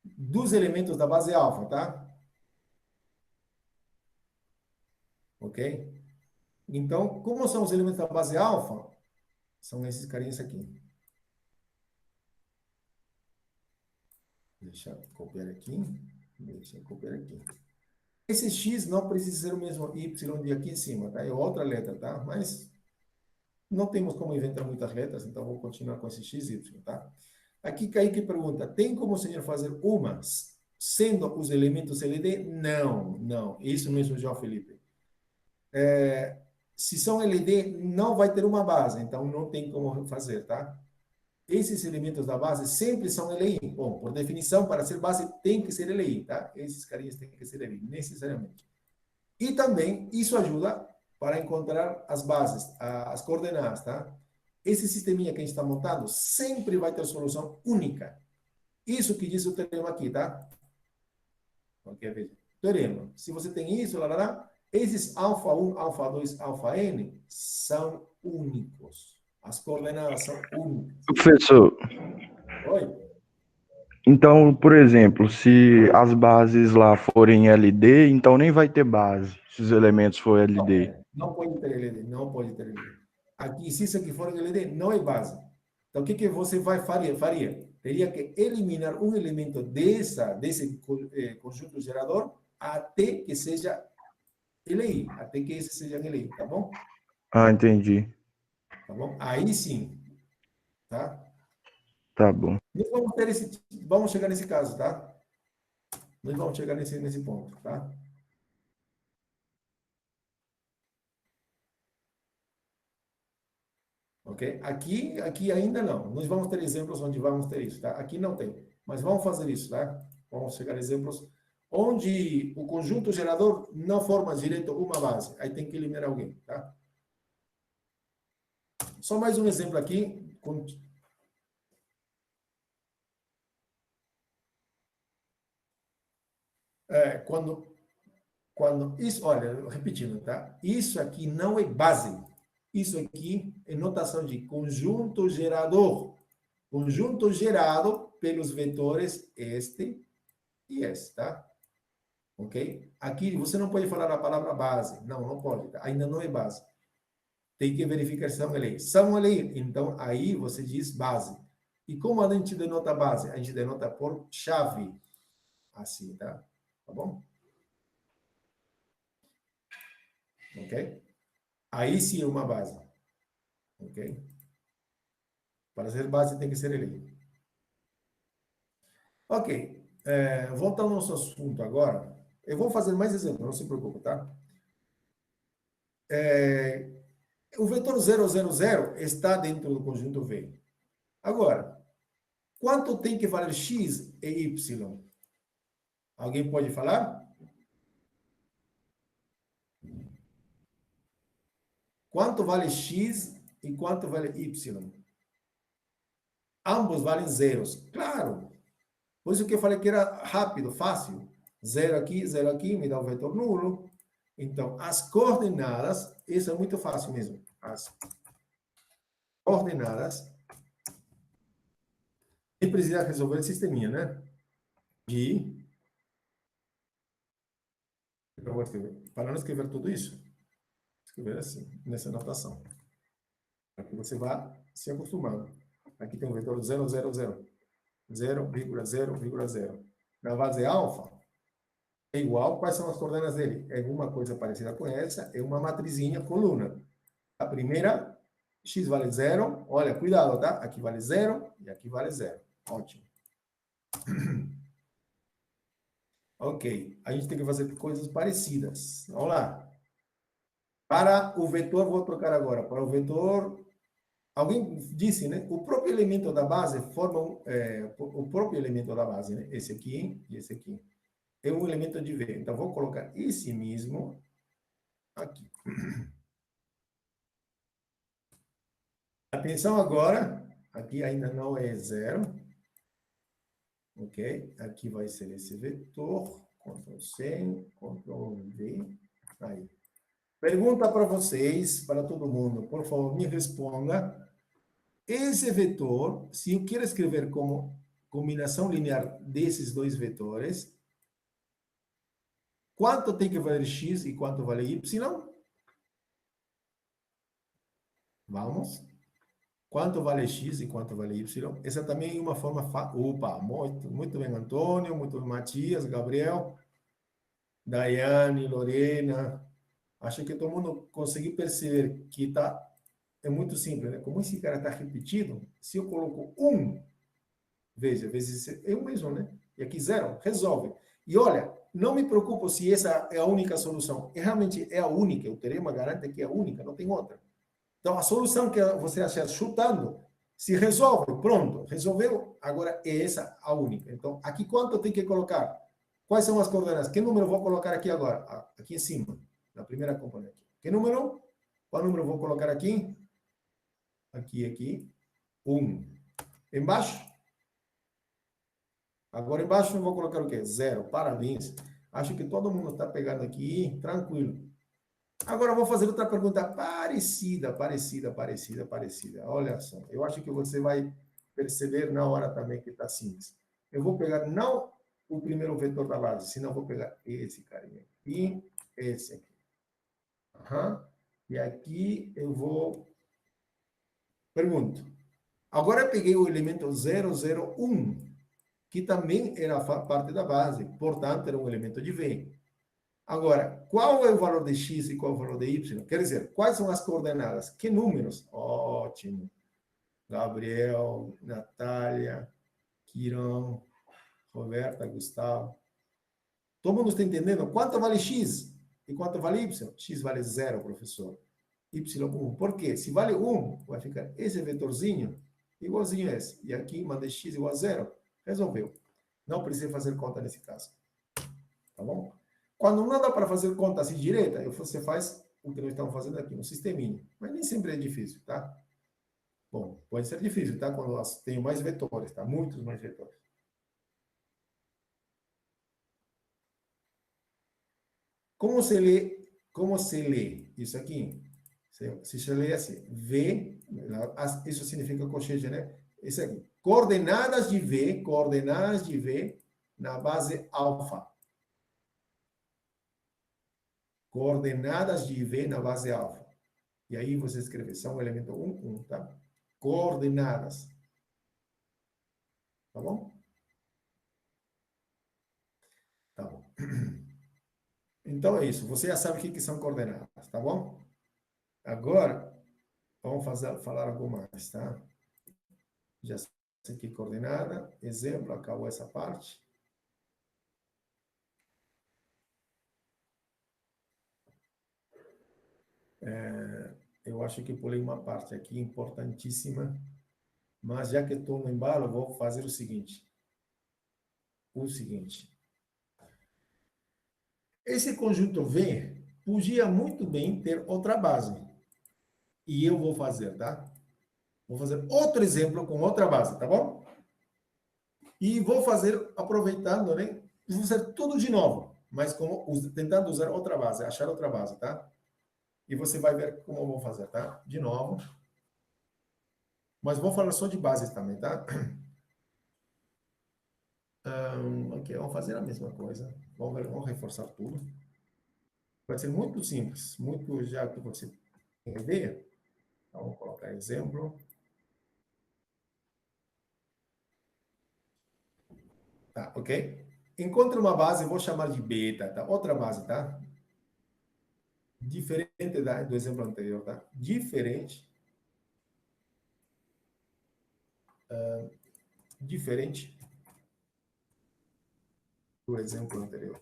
dos elementos da base alfa, tá? Ok? Então, como são os elementos da base alfa? São esses carinhas aqui. Deixa eu copiar aqui. Deixa eu copiar aqui. Esse x não precisa ser o mesmo y de aqui em cima, tá? É outra letra, tá? Mas não temos como inventar muitas letras, então vou continuar com esse x, y, tá? Aqui, Kaique pergunta, tem como o senhor fazer umas sendo os elementos LD? Não, não. Isso mesmo, João Felipe. Se são LD, não vai ter uma base, então não tem como fazer, tá? esses elementos da base sempre são LI. Bom, por definição, para ser base, tem que ser LI, tá? Esses carinhas têm que ser LI, necessariamente. E também, isso ajuda para encontrar as bases, as coordenadas, tá? Esse sisteminha que a gente está montando sempre vai ter solução única. Isso que diz o teorema aqui, tá? Ok, veja. Teorema. Se você tem isso, esses alfa 1, alfa 2, alfa n são únicos. As coordenadas são únicas. Professor, Oi? então, por exemplo, se as bases lá forem LD, então nem vai ter base, se os elementos for LD. Não pode ter LD, não pode ter LD. Aqui, se isso aqui for LD, não é base. Então, o que você faria? Teria que eliminar um elemento desse conjunto gerador até que seja LI, até que esse seja LI, tá bom? Ah, entendi. Tá bom? Aí sim, tá? Tá bom. Nós vamos chegar nesse caso, tá? Nós vamos chegar nesse ponto, tá? Ok? Aqui ainda não. Nós vamos ter exemplos onde vamos ter isso, tá? Aqui não tem. Mas vamos fazer isso, tá? Vamos chegar a exemplos onde o conjunto gerador não forma direito uma base. Aí tem que eliminar alguém, tá? Só mais um exemplo aqui. Quando isso, olha, repetindo, tá? Isso aqui não é base. Isso aqui é notação de conjunto gerador. Conjunto gerado pelos vetores este e este, tá? Ok? Aqui você não pode falar a palavra base. Não, não pode. Tá? Ainda não é base. Tem que verificar se são LI. São LI. Então, aí você diz base. E como a gente denota base? A gente denota por chave. Assim, tá? Tá bom? Ok? Aí sim é uma base. Ok? Para ser base tem que ser LI. Ok. Voltando ao nosso assunto agora. Eu vou fazer mais exemplos, não se preocupe, tá? O vetor 000 está dentro do conjunto V. Agora, quanto tem que valer x e y? Alguém pode falar? Quanto vale x e quanto vale y? Ambos valem zeros. Claro. Por isso que eu falei que era rápido, fácil. Zero aqui, me dá um vetor nulo. Então, as coordenadas, isso é muito fácil mesmo. As coordenadas, e precisa resolver esse sisteminha, né? Eu vou escrever. Para não escrever tudo isso, escrever assim, nessa notação. Para que você vá se acostumando. Aqui tem um vetor 0, 0, 0. 0,0,0. Na base alfa, é igual. Quais são as coordenadas dele? É alguma coisa parecida com essa. É uma matrizinha coluna. A primeira, x vale 0. Olha, cuidado, tá? Aqui vale 0 e aqui vale 0. Ótimo. Ok. A gente tem que fazer coisas parecidas. Vamos lá. Para o vetor, vou trocar agora. Para o vetor, alguém disse, né? O próprio elemento da base forma o próprio elemento da base, né? Esse aqui e esse aqui. É um elemento de V. Então, vou colocar esse mesmo aqui. Atenção agora. Aqui ainda não é 0. Ok? Aqui vai ser esse vetor. Ctrl+C, Ctrl+V. Aí. Pergunta para vocês, para todo mundo. Por favor, me responda. Esse vetor, se eu quero escrever como combinação linear desses dois vetores, quanto tem que valer x e quanto vale y? Vamos. Quanto vale x e quanto vale y? Essa também é uma forma... Opa, muito bem, Antônio, muito bem, Matias, Gabriel, Daiane, Lorena. Acho que todo mundo conseguiu perceber que é muito simples, né? Como esse cara está repetido, se eu coloco 1, veja, vezes é o mesmo, né? E aqui 0, resolve. E olha, não me preocupo se essa é a única solução. Realmente é a única. O teorema garante que é a única, não tem outra. Então, a solução que você achar chutando Se resolve, pronto, resolveu, agora é essa a única. Então, aqui quanto tem que colocar? Quais são as coordenadas? Que número eu vou colocar aqui agora? Aqui em cima, na primeira componente. Que número? Qual número eu vou colocar aqui? Aqui. 1. Embaixo? Agora embaixo eu vou colocar o quê? 0. Parabéns. Acho que todo mundo está pegando aqui, tranquilo. Agora eu vou fazer outra pergunta parecida. Olha só, eu acho que você vai perceber na hora também que está simples. Eu vou pegar não o primeiro vetor da base, senão eu vou pegar esse carinha aqui, esse aqui. E aqui eu vou... Pergunto. Agora eu peguei o elemento 001, que também era parte da base, portanto, era um elemento de V. Agora, qual é o valor de x e qual é o valor de y? Quer dizer, quais são as coordenadas? Que números? Ótimo. Gabriel, Natália, Quirão, Roberta, Gustavo. Todo mundo está entendendo? Quanto vale x e quanto vale y? X vale 0, professor. Y 1. Por quê? Se vale 1, vai ficar esse vetorzinho igualzinho a esse. E aqui, mandei x igual a 0. Resolveu. Não precisa fazer conta nesse caso. Tá bom? Quando não dá para fazer conta assim direta, você faz o que nós estamos fazendo aqui, um sisteminha. Mas nem sempre é difícil, tá? Bom, pode ser difícil, tá? Quando tenho mais vetores, tá? Muitos mais vetores. Como se lê isso aqui? Se lê assim, V, isso significa cochecha, né? Isso aqui. Coordenadas de V na base alfa. Coordenadas de V na base alfa. E aí você escreve, são o elemento 1, tá? Coordenadas. Tá bom? Tá bom. Então é isso. Você já sabe o que são coordenadas, tá bom? Agora, vamos falar algo mais, tá? Já sei que coordenada. Exemplo, acabou essa parte. Eu acho que pulei uma parte aqui importantíssima, mas já que estou no embalo, vou fazer o seguinte. Esse conjunto V podia muito bem ter outra base. E eu vou fazer, tá? Vou fazer outro exemplo com outra base, tá bom? E vou fazer, aproveitando, né? Vou fazer tudo de novo, mas tentando usar outra base, achar outra base, tá? E você vai ver como eu vou fazer, tá? De novo. Mas vou falar só de bases também, tá? Ok, vamos fazer a mesma coisa. Vamos reforçar tudo. Vai ser muito simples, muito já que você tem ideia. Então, vamos colocar exemplo. Tá, ok? Encontre uma base, vou chamar de beta, tá? Outra base, tá? Diferente do exemplo anterior, tá? Diferente do exemplo anterior.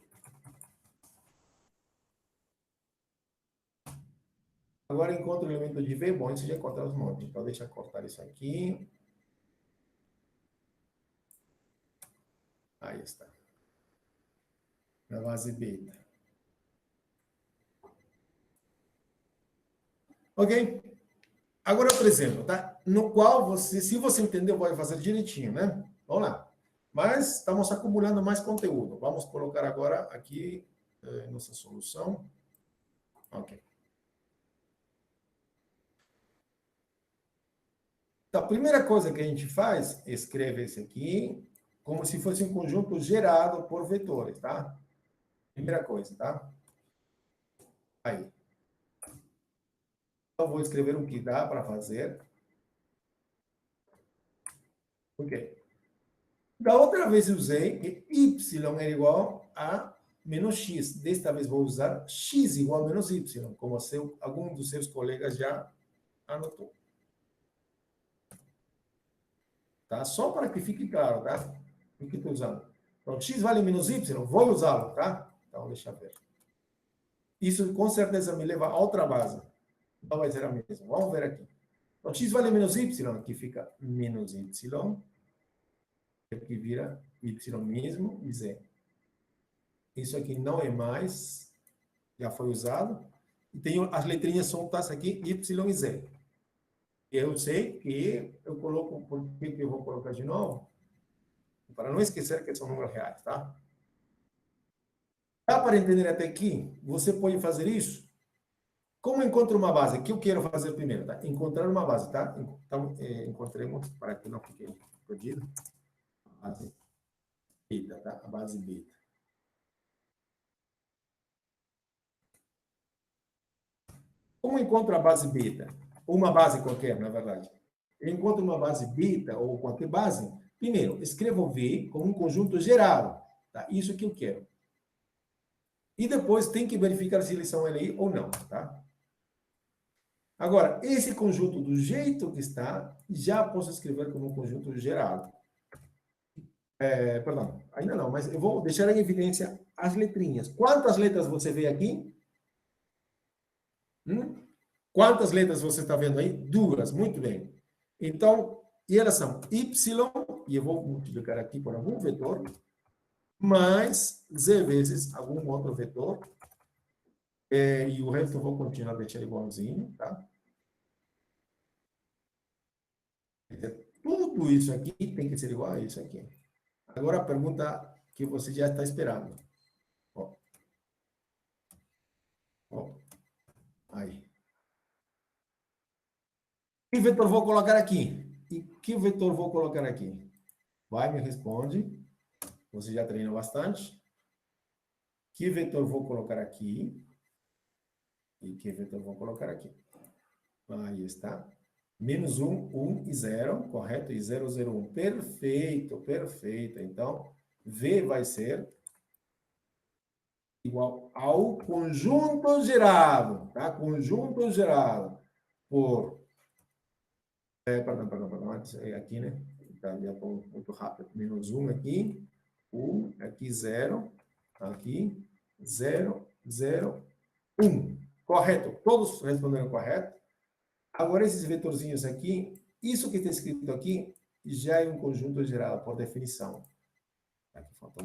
Agora encontro o elemento de V, bom, isso já encontramos um monte. Então, deixa eu cortar isso aqui. Aí está. Na base beta. Ok? Agora outro exemplo, tá? No qual você, se você entendeu, vai fazer direitinho, né? Vamos lá. Mas estamos acumulando mais conteúdo. Vamos colocar agora aqui nossa solução. Ok. Então, a primeira coisa que a gente faz, escreve esse aqui, como se fosse um conjunto gerado por vetores, tá? Primeira coisa, tá? Aí. Então, vou escrever o que dá para fazer. Ok. Da outra vez eu usei que y era igual a menos x. Desta vez vou usar x igual a menos y, como algum dos seus colegas já anotou. Tá? Só para que fique claro, tá? O que estou usando. Então, x vale menos y, vou usá-lo, tá? Então, deixa eu ver. Isso com certeza me leva a outra base. Não vai ser a mesma. Vamos ver aqui. Então, x vale menos y, aqui fica menos y, aqui vira y mesmo e z. Isso aqui não é mais, já foi usado. E tem as letrinhas soltas aqui, y e z. Eu sei que eu coloco, por que eu vou colocar de novo? Para não esquecer que são números reais, tá? Dá para entender até aqui? Você pode fazer isso? Como encontro uma base? O que eu quero fazer primeiro, tá? Encontrar uma base, tá? Então, encontremos, para que não fique perdido, a base beta, tá? A base beta. Como encontro a base beta? Ou uma base qualquer, na verdade. Eu encontro uma base beta ou qualquer base. Primeiro, escrevo V como um conjunto geral. Tá? Isso que eu quero. E depois tem que verificar se eles são LI ou não. Tá? Agora, esse conjunto, do jeito que está, já posso escrever como um conjunto geral. Perdão, ainda não, mas eu vou deixar em evidência as letrinhas. Quantas letras você vê aqui? Quantas letras você está vendo aí? 2, muito bem. Então, e elas são y, e eu vou multiplicar aqui por algum vetor, mais z vezes algum outro vetor, e o resto eu vou continuar deixando igualzinho, tá? Tudo isso aqui tem que ser igual a isso aqui. Agora a pergunta que você já está esperando. Aí. Que vetor vou colocar aqui? E que vetor vou colocar aqui? Vai, me responde. Você já treinou bastante. Que vetor vou colocar aqui? E que vetor vou colocar aqui? Aí está. Menos 1, 1 e 0, correto? E 0, 0, 1. Perfeito, perfeito. Então, V vai ser igual ao conjunto gerado, tá? Conjunto gerado por... perdão. Aqui, né? Tá, já estou muito rápido. Menos 1 aqui. 1, aqui 0. Aqui 0, 0, 1. Correto. Todos responderam correto. Agora, esses vetorzinhos aqui, isso que está escrito aqui, já é um conjunto geral, por definição. Aqui falta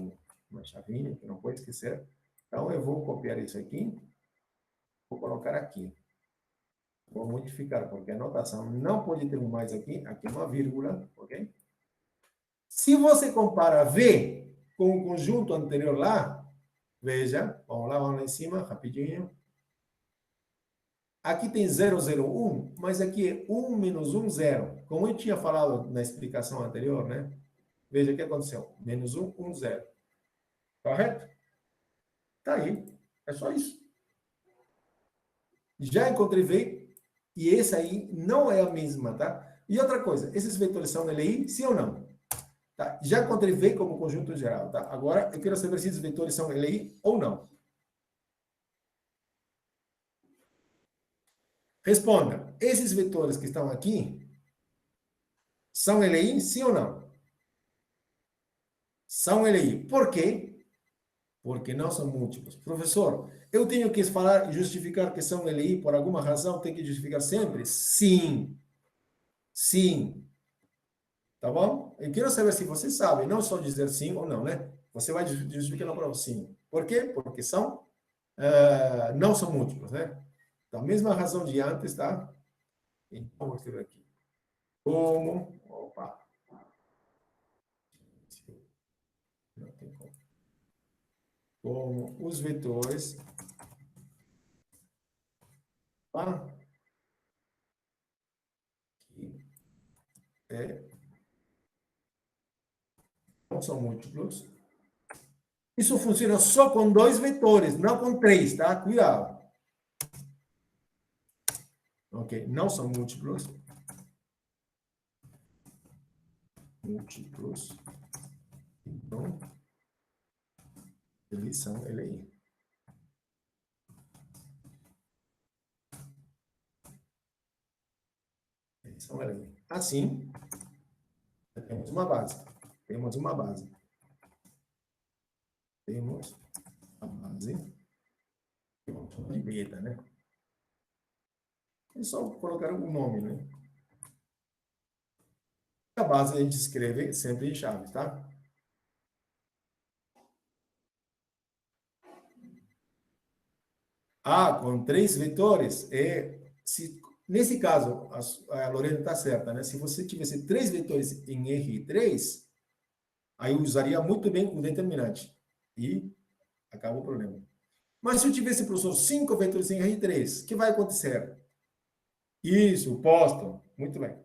uma chavinha, que não pode esquecer. Então, eu vou copiar isso aqui, vou colocar aqui. Vou modificar, porque a notação não pode ter um mais aqui, aqui é uma vírgula, ok? Se você compara V com o conjunto anterior lá, veja, vamos lá em cima, rapidinho. Aqui tem 0, 0, 1, mas aqui é 1 menos 1, 0. Como eu tinha falado na explicação anterior, né? Veja o que aconteceu. Menos 1, 1, 0. Correto? Tá aí. É só isso. Já encontrei V, e esse aí não é a mesma, tá? E outra coisa, esses vetores são LI, sim ou não? Tá? Já encontrei V como conjunto geral, tá? Agora, eu quero saber se esses vetores são LI ou não. Responda. Esses vetores que estão aqui são LI, sim ou não? São LI. Por quê? Porque não são múltiplos. Professor, eu tenho que falar e justificar que são LI por alguma razão? Tem que justificar sempre? Sim. Sim. Tá bom? Eu quero saber se você sabe, não só dizer sim ou não, né? Você vai justificar na prova sim. Por quê? Porque são, não são múltiplos, né? Da mesma razão de antes, tá? Então, vou escrever aqui. Opa. Não tem como. Como os vetores, tá? Não são múltiplos. Isso funciona só com 2 vetores, não com 3, tá? Cuidado. Ok, não são múltiplos. Múltiplos. Então, eles são LI. Eles são LI. Assim, temos uma base. Temos uma base. Temos a base de beta, né? É só colocar um nome, né? base a gente escreve sempre em chaves, tá? Com 3 vetores, nesse caso, a Lorena está certa, né? Se você tivesse 3 vetores em R3, aí eu usaria muito bem o determinante. E acaba o problema. Mas se eu tivesse, professor, 5 vetores em R3, o que vai acontecer? Isso, posto. Muito bem.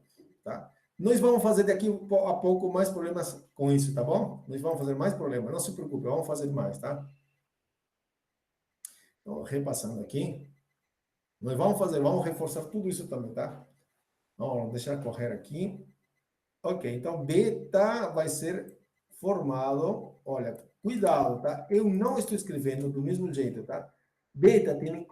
Tá? Nós vamos fazer daqui a pouco mais problemas com isso, tá bom? Nós vamos fazer mais problemas. Não se preocupe, vamos fazer mais, tá? Então, repassando aqui. Nós vamos reforçar tudo isso também, tá? Vamos deixar correr aqui. Ok, então beta vai ser formado. Olha, cuidado, tá? Eu não estou escrevendo do mesmo jeito, tá? Beta tem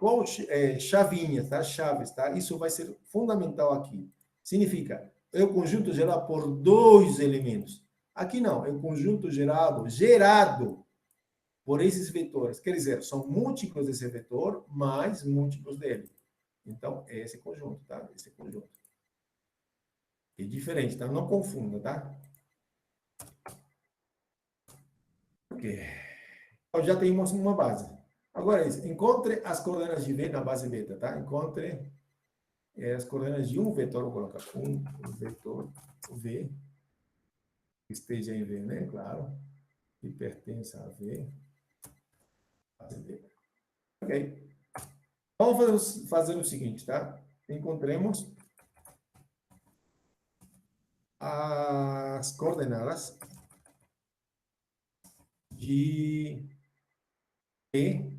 chavinhas, tá? Chaves, tá? Isso vai ser fundamental aqui. Significa, é o conjunto gerado por 2 elementos. Aqui não, é o conjunto gerado por esses vetores. Quer dizer, são múltiplos desse vetor, mais múltiplos dele. Então, é esse conjunto, tá? Esse conjunto. É diferente, tá? Não confunda, tá? Ok. Então, já temos uma base. Agora, encontre as coordenadas de V na base beta, tá? Encontre as coordenadas de um vetor, vou colocar um vetor V, que esteja em V, né? Claro. Que pertence a V. Base beta. Ok. Vamos fazer o seguinte, tá? Encontremos as coordenadas de V.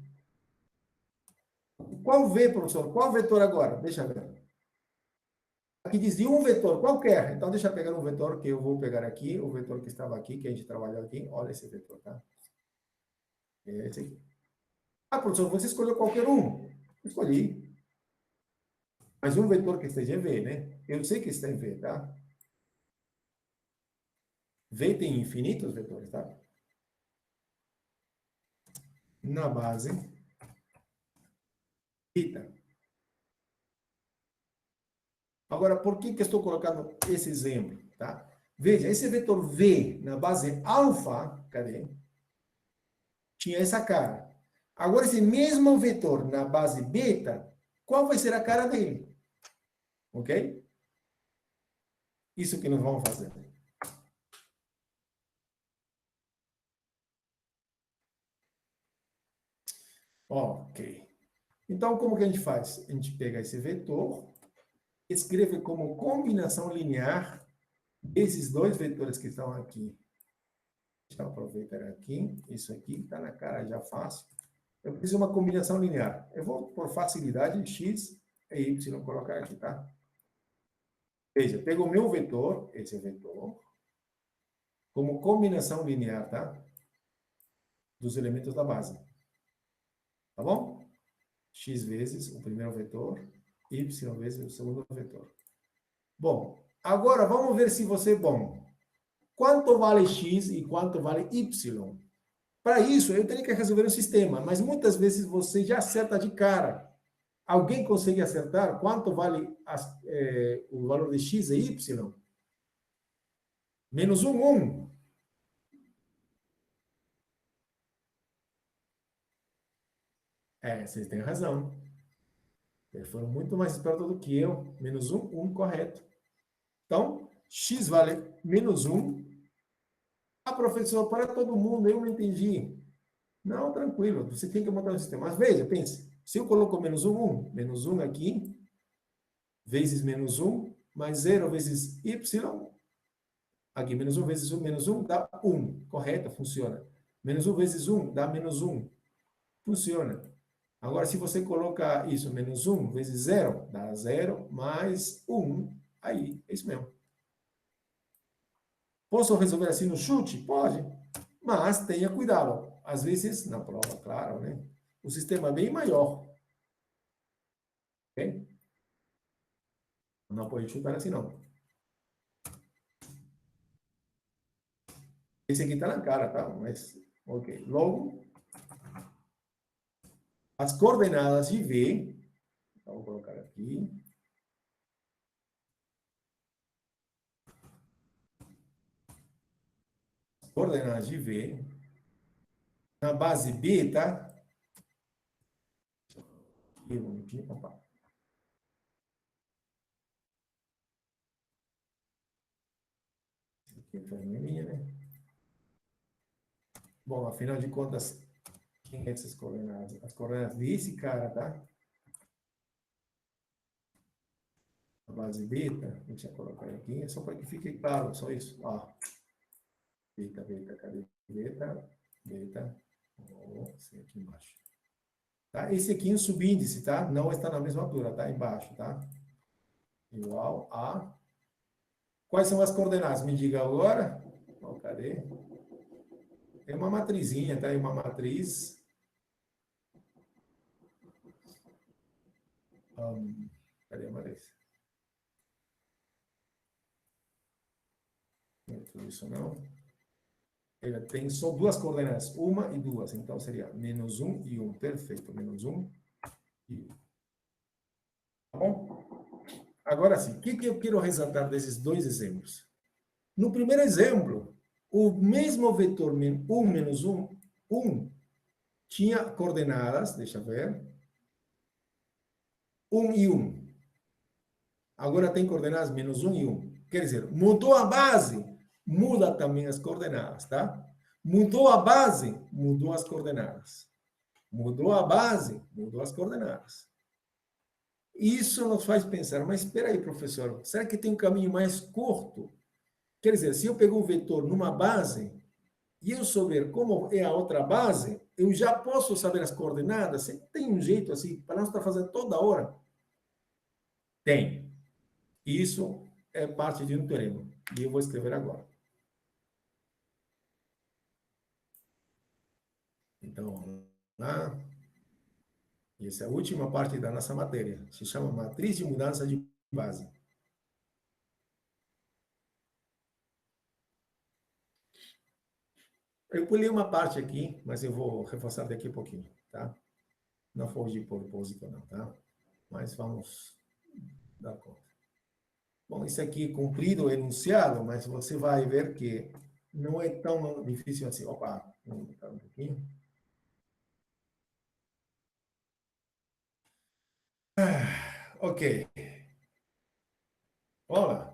Qual V, professor? Qual vetor agora? Deixa eu ver. Aqui diz de um vetor qualquer. Então, deixa eu pegar um vetor que eu vou pegar aqui, o vetor que estava aqui, que a gente trabalhou aqui. Olha esse vetor, tá? É esse aqui. Professor, você escolheu qualquer um. Escolhi. Mas um vetor que esteja em V, né? Eu sei que está em V, tá? V tem infinitos vetores, tá? Na base, beta. Agora, por que estou colocando esse exemplo, tá? Veja, esse vetor V na base alfa, cadê? Tinha essa cara. Agora, esse mesmo vetor na base beta, qual vai ser a cara dele? Ok? Isso que nós vamos fazer. Ok. Então, como que a gente faz? A gente pega esse vetor, escreve como combinação linear esses dois vetores que estão aqui. Deixa eu aproveitar aqui. Isso aqui está na cara já fácil. Eu preciso de uma combinação linear. Eu vou, por facilidade, x e y colocar aqui, tá? Veja, pego o meu vetor, esse vetor, como combinação linear, tá? Dos elementos da base. Tá bom? X vezes o primeiro vetor, y vezes o segundo vetor. Bom, agora vamos ver se você é bom. Quanto vale x e quanto vale y? Para isso, eu teria que resolver um sistema, mas muitas vezes você já acerta de cara. Alguém consegue acertar quanto vale o valor de x e y? Menos 1. Vocês têm razão. Eles foram muito mais espertos do que eu. Menos 1, correto. Então, x vale menos 1. Professor, para todo mundo, eu não entendi. Não, tranquilo, você tem que montar um sistema. Mas veja, pense, se eu coloco menos 1 aqui, vezes menos 1, mais 0 vezes y, aqui, menos 1 dá 1, correto? Funciona. Menos 1 vezes 1 dá menos 1, funciona. Agora, se você colocar isso, menos 1 vezes 0, dá 0 mais 1, aí, é isso mesmo. Posso resolver assim no chute? Pode. Mas tenha cuidado. Às vezes, na prova, claro, né? O sistema é bem maior. Ok? Não pode chutar assim, não. Esse aqui está na cara, tá? Mas, ok. Logo, as coordenadas de V, então, vou colocar aqui. coordenadas de V na base beta. Opa. Aqui foi a minha, né? Bom, afinal de contas, quem é essas coordenadas? As coordenadas desse cara, tá? A base beta, deixa eu colocar aqui, só para que fique claro, só isso. Ó. Beta, beta, cadê? Beta, beta. Esse aqui embaixo. Tá? Esse aqui é um subíndice, tá? Não está na mesma altura, tá? Embaixo, tá? Igual a... Quais são as coordenadas? Me diga agora. Ó, cadê? É uma matrizinha, tá? É uma matriz... cadê a matriz? Não é tudo isso, não. Ele tem só duas coordenadas, uma e duas. Então, seria menos 1 e 1. Perfeito, menos 1 e 1. Tá bom? Agora sim, o que eu quero ressaltar desses dois exemplos? No primeiro exemplo, o mesmo vetor 1 menos 1, 1, tinha coordenadas, deixa eu ver, 1 e 1. Agora tem coordenadas menos 1 e 1. Quer dizer, mudou a base, muda também as coordenadas, tá? Mudou a base, mudou as coordenadas. Mudou a base, mudou as coordenadas. Isso nos faz pensar, mas espera aí, professor, será que tem um caminho mais curto? Quer dizer, se eu pego um vetor numa base e eu souber como é a outra base, eu já posso saber as coordenadas? Sempre tem um jeito assim, para não estar fazendo toda hora? Tem. Isso é parte de um teorema. E eu vou escrever agora. Então, vamos lá. Essa é a última parte da nossa matéria. Se chama matriz de mudança de base. Eu pulei uma parte aqui, mas eu vou reforçar daqui a pouquinho, tá? Não foi de propósito, não, tá? Mas vamos dar conta. Bom, isso aqui é cumprido o enunciado, mas você vai ver que não é tão difícil assim. Opa, vamos botar um pouquinho. Ok. Olá.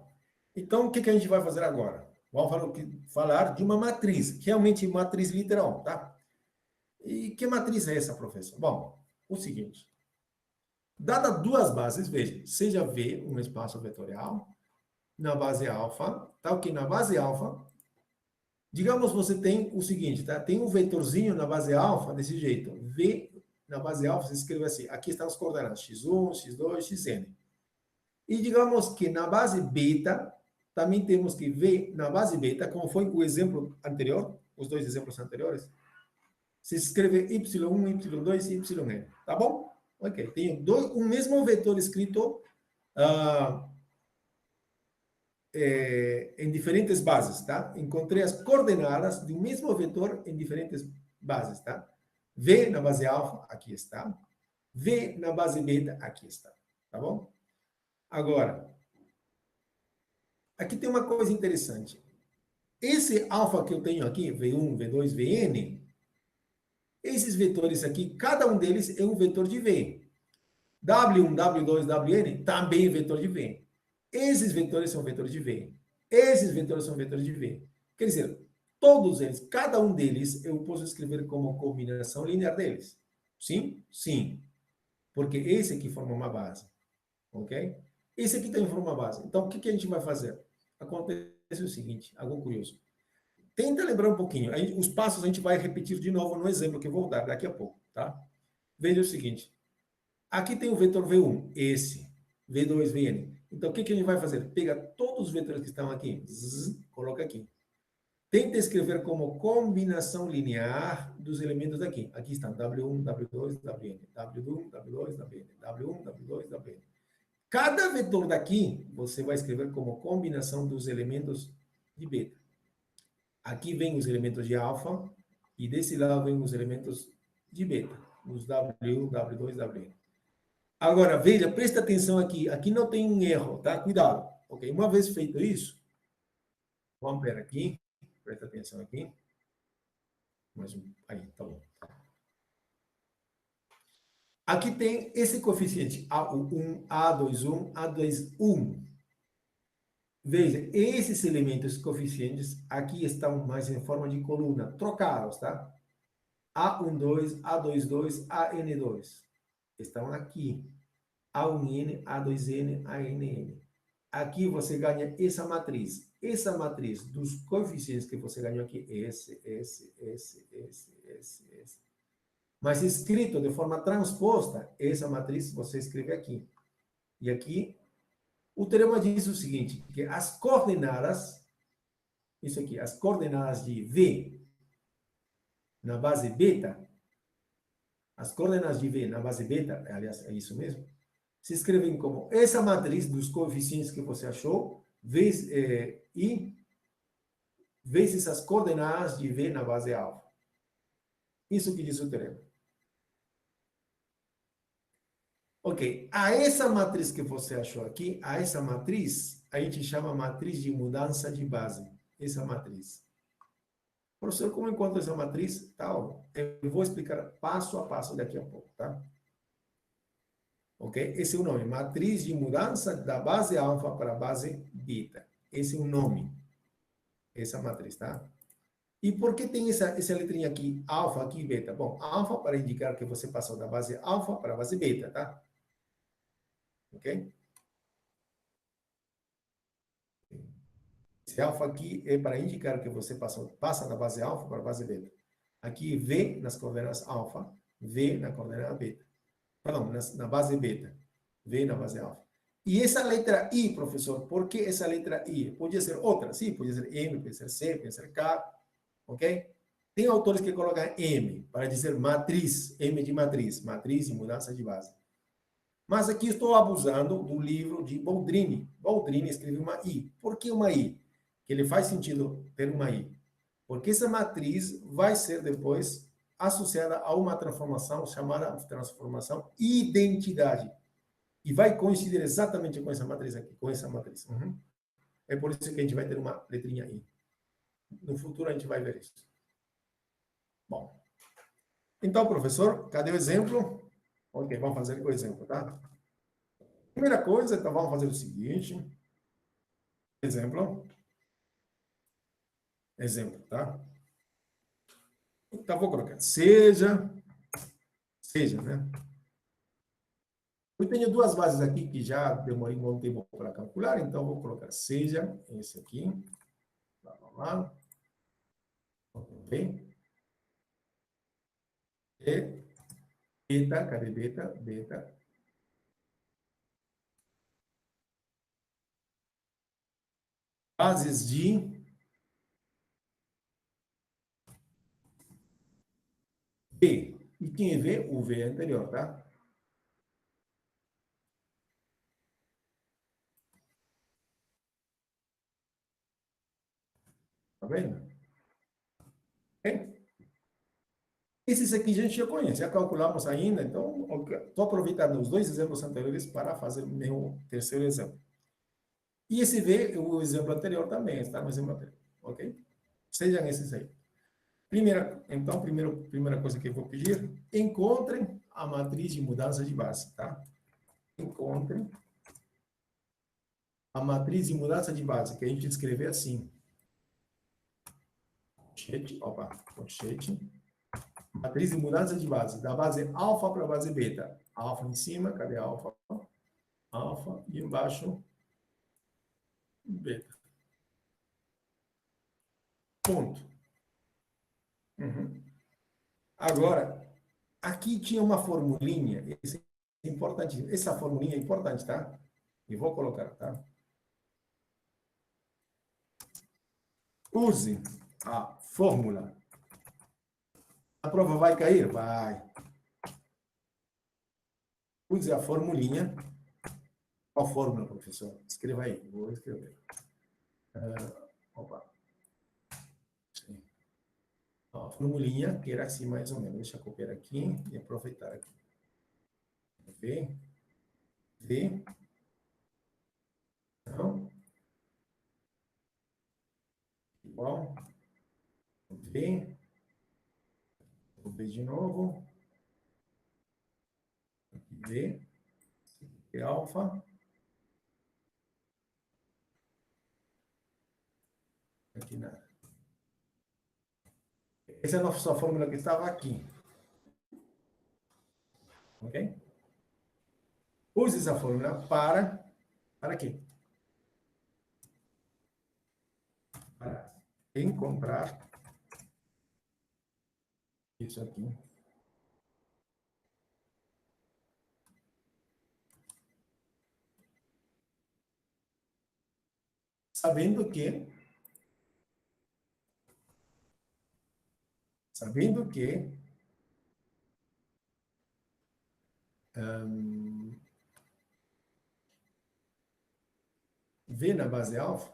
Então, o que a gente vai fazer agora? Vamos falar de uma matriz, realmente matriz literal, tá? E que matriz é essa, professor? Bom, o seguinte. Dada duas bases, veja, seja V, um espaço vetorial, na base alfa, tá ok? Na base alfa, digamos você tem o seguinte, tá? Tem um vetorzinho na base alfa desse jeito. V na base alfa, você escreve assim, aqui estão as coordenadas x1, x2, xn. E digamos que na base beta, também temos que V na base beta, como foi o exemplo anterior, os dois exemplos anteriores, se escreve y1, y2 e yn, tá bom? Ok, tenho um mesmo vetor escrito em diferentes bases, tá? Encontrei as coordenadas do mesmo vetor em diferentes bases, tá? V na base alfa, aqui está. V na base beta, aqui está, tá bom? Agora, aqui tem uma coisa interessante. Esse alfa que eu tenho aqui, V1, V2, Vn, esses vetores aqui, cada um deles é um vetor de V. W1, W2, Wn também é vetor de V. Esses vetores são vetores de V. Esses vetores são vetores de V. Quer dizer, todos eles, cada um deles, eu posso escrever como combinação linear deles. Sim? Sim. Porque esse aqui forma uma base. Ok? Esse aqui também forma uma base. Então, o que a gente vai fazer? Acontece o seguinte, algo curioso. Tenta lembrar um pouquinho. Aí, os passos a gente vai repetir de novo no exemplo que eu vou dar daqui a pouco, tá? Veja o seguinte. Aqui tem o vetor V1, esse. V2, Vn. Então, o que a gente vai fazer? Pega todos os vetores que estão aqui, coloca aqui. Tenta escrever como combinação linear dos elementos daqui. Aqui estão W1, W2, Wn. W1, W2, Wn. W1, W2, Wn. Cada vetor daqui, você vai escrever como combinação dos elementos de beta. Aqui vem os elementos de alfa, e desse lado vem os elementos de beta, os W1, W2, Wn. Agora, veja, presta atenção aqui. Aqui não tem um erro, tá? Cuidado. Ok? Uma vez feito isso, vamos ver aqui. Presta atenção aqui. Mais um. Aí, tá bom. Aqui tem esse coeficiente A1, A21, A21. Veja, esses elementos coeficientes aqui estão mais em forma de coluna, trocados, tá? A12, A22, AN2. Estão aqui. A1N, A2N, ANN. Aqui você ganha essa matriz. Essa matriz dos coeficientes que você ganhou aqui, esse. Mas escrito de forma transposta, essa matriz você escreve aqui. E aqui, o teorema diz o seguinte, que as coordenadas, isso aqui, as coordenadas de V na base beta, as coordenadas de V na base beta, aliás, é isso mesmo, se escrevem como essa matriz dos coeficientes que você achou, e vezes as coordenadas de V na base alfa. Isso que diz o teorema. Ok, a essa matriz que você achou aqui, a essa matriz, a gente chama matriz de mudança de base. Essa matriz. Professor, como eu encontro essa matriz? Tal, eu vou explicar passo a passo daqui a pouco, tá? Ok? Esse é o nome, matriz de mudança da base alfa para a base beta. Esse é o nome. Essa matriz, tá? E por que tem essa letrinha aqui, alfa, aqui, beta? Bom, alfa para indicar que você passou da base alfa para a base beta, tá? Ok? Esse alfa aqui é para indicar que você passa da base alfa para a base beta. Aqui, V nas coordenadas alfa, V na coordenada beta. Perdão, na base beta. V na base alfa. E essa letra I, professor, por que essa letra I? Podia ser outra, sim, podia ser M, podia ser C, podia ser K, ok? Tem autores que colocam M para dizer matriz, M de matriz, matriz e mudança de base. Mas aqui estou abusando do livro de Boldrini. Boldrini escreveu uma I. Por que uma I? Que ele faz sentido ter uma I. Porque essa matriz vai ser depois associada a uma transformação chamada transformação identidade. E vai coincidir exatamente com essa matriz aqui, com essa matriz. Uhum. É por isso que a gente vai ter uma letrinha I. No futuro a gente vai ver isso. Bom. Então, professor, cadê o exemplo? Ok, vamos fazer com o exemplo, tá? Primeira coisa, então vamos fazer o seguinte. Exemplo. Exemplo, tá? Então, vou colocar seja, né? Eu tenho duas bases aqui que já demorei um bom tempo para calcular, então vou colocar seja, esse aqui. Vamos lá. Ok. E beta, cadê beta? Beta. Bases de V. E quem é V? O V é anterior, tá? Tá vendo? Ok? Esses aqui a gente já conhece, já calculamos ainda, então estou aproveitando os dois exemplos anteriores para fazer o meu terceiro exemplo. E esse V, o exemplo anterior também está no exemplo anterior, ok? Sejam esses aí. Primeira coisa que eu vou pedir, encontrem a matriz de mudança de base, tá? Encontrem a matriz de mudança de base, que a gente escreve assim. Colchete. Matriz de mudança de base, da base alfa para a base beta. Alfa em cima, cadê alfa? Alfa, e embaixo, beta. Ponto. Uhum. Agora, aqui tinha uma formulinha, esse é importante, essa formulinha é importante, tá? E vou colocar, tá? Use a fórmula. A prova vai cair? Vai. Use a formulinha. Qual fórmula, professor? Escreva aí. Vou escrever. Opa. Sim. Ó, a formulinha, que era assim mais ou menos. Deixa eu copiar aqui e aproveitar aqui. V. V. Não. Igual. V. B de novo. Aqui B. Aqui alfa. Aqui nada. Essa é a nossa fórmula que estava aqui. Ok? Use essa fórmula para quê? Para encontrar isso aqui. Sabendo que V na base alfa,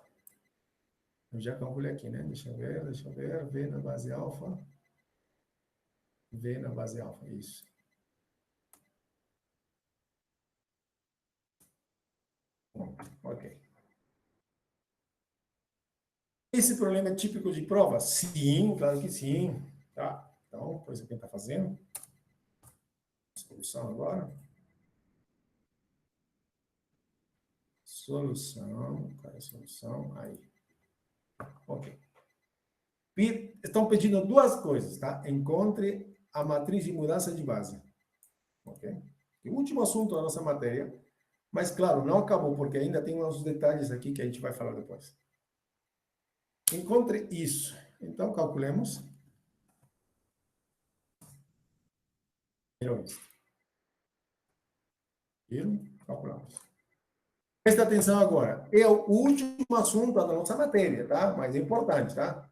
eu já calculei aqui, né? Deixa eu ver, V na base alfa, isso. Bom, ok. Esse problema é típico de prova? Sim, claro que sim. Tá? Então, por isso que a gente está fazendo. Solução agora. Solução. Qual é a solução? Aí. Ok. Estão pedindo duas coisas, tá? Encontre a matriz de mudança de base. Ok? E o último assunto da nossa matéria. Mas, claro, não acabou, porque ainda tem uns detalhes aqui que a gente vai falar depois. Encontre isso. Então, calculemos. Viram? Calculamos. Presta atenção agora. É o último assunto da nossa matéria, tá? Mas é importante, tá?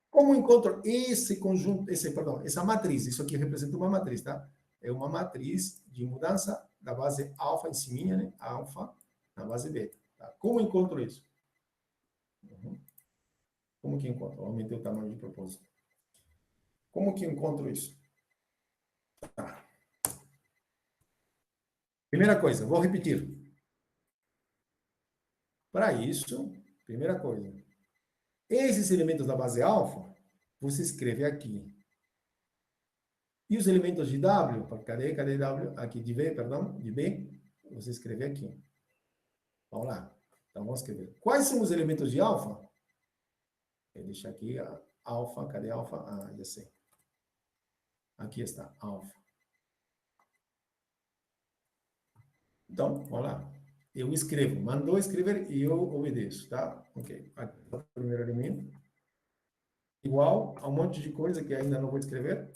Como encontro esse conjunto, essa matriz? Isso aqui representa uma matriz, tá? É uma matriz de mudança da base alfa em cima, né? Alfa na base beta. Tá? Como encontro isso? Como que encontro? Aumentei o tamanho de propósito. Como que encontro isso? Tá. Primeira coisa, vou repetir. Para isso, primeira coisa, esses elementos da base alfa, você escreve aqui. E os elementos de W, cadê W? Aqui de V, perdão, de B, você escreve aqui. Vamos lá. Então, vamos escrever. Quais são os elementos de alfa? Vou deixar aqui, alfa, cadê alfa? Ah, já sei. Aqui está, alfa. Então, vamos lá. Eu escrevo. Mandou escrever e eu obedeço, tá? Ok. Aqui é o primeiro elemento. Igual a um monte de coisa que ainda não vou escrever.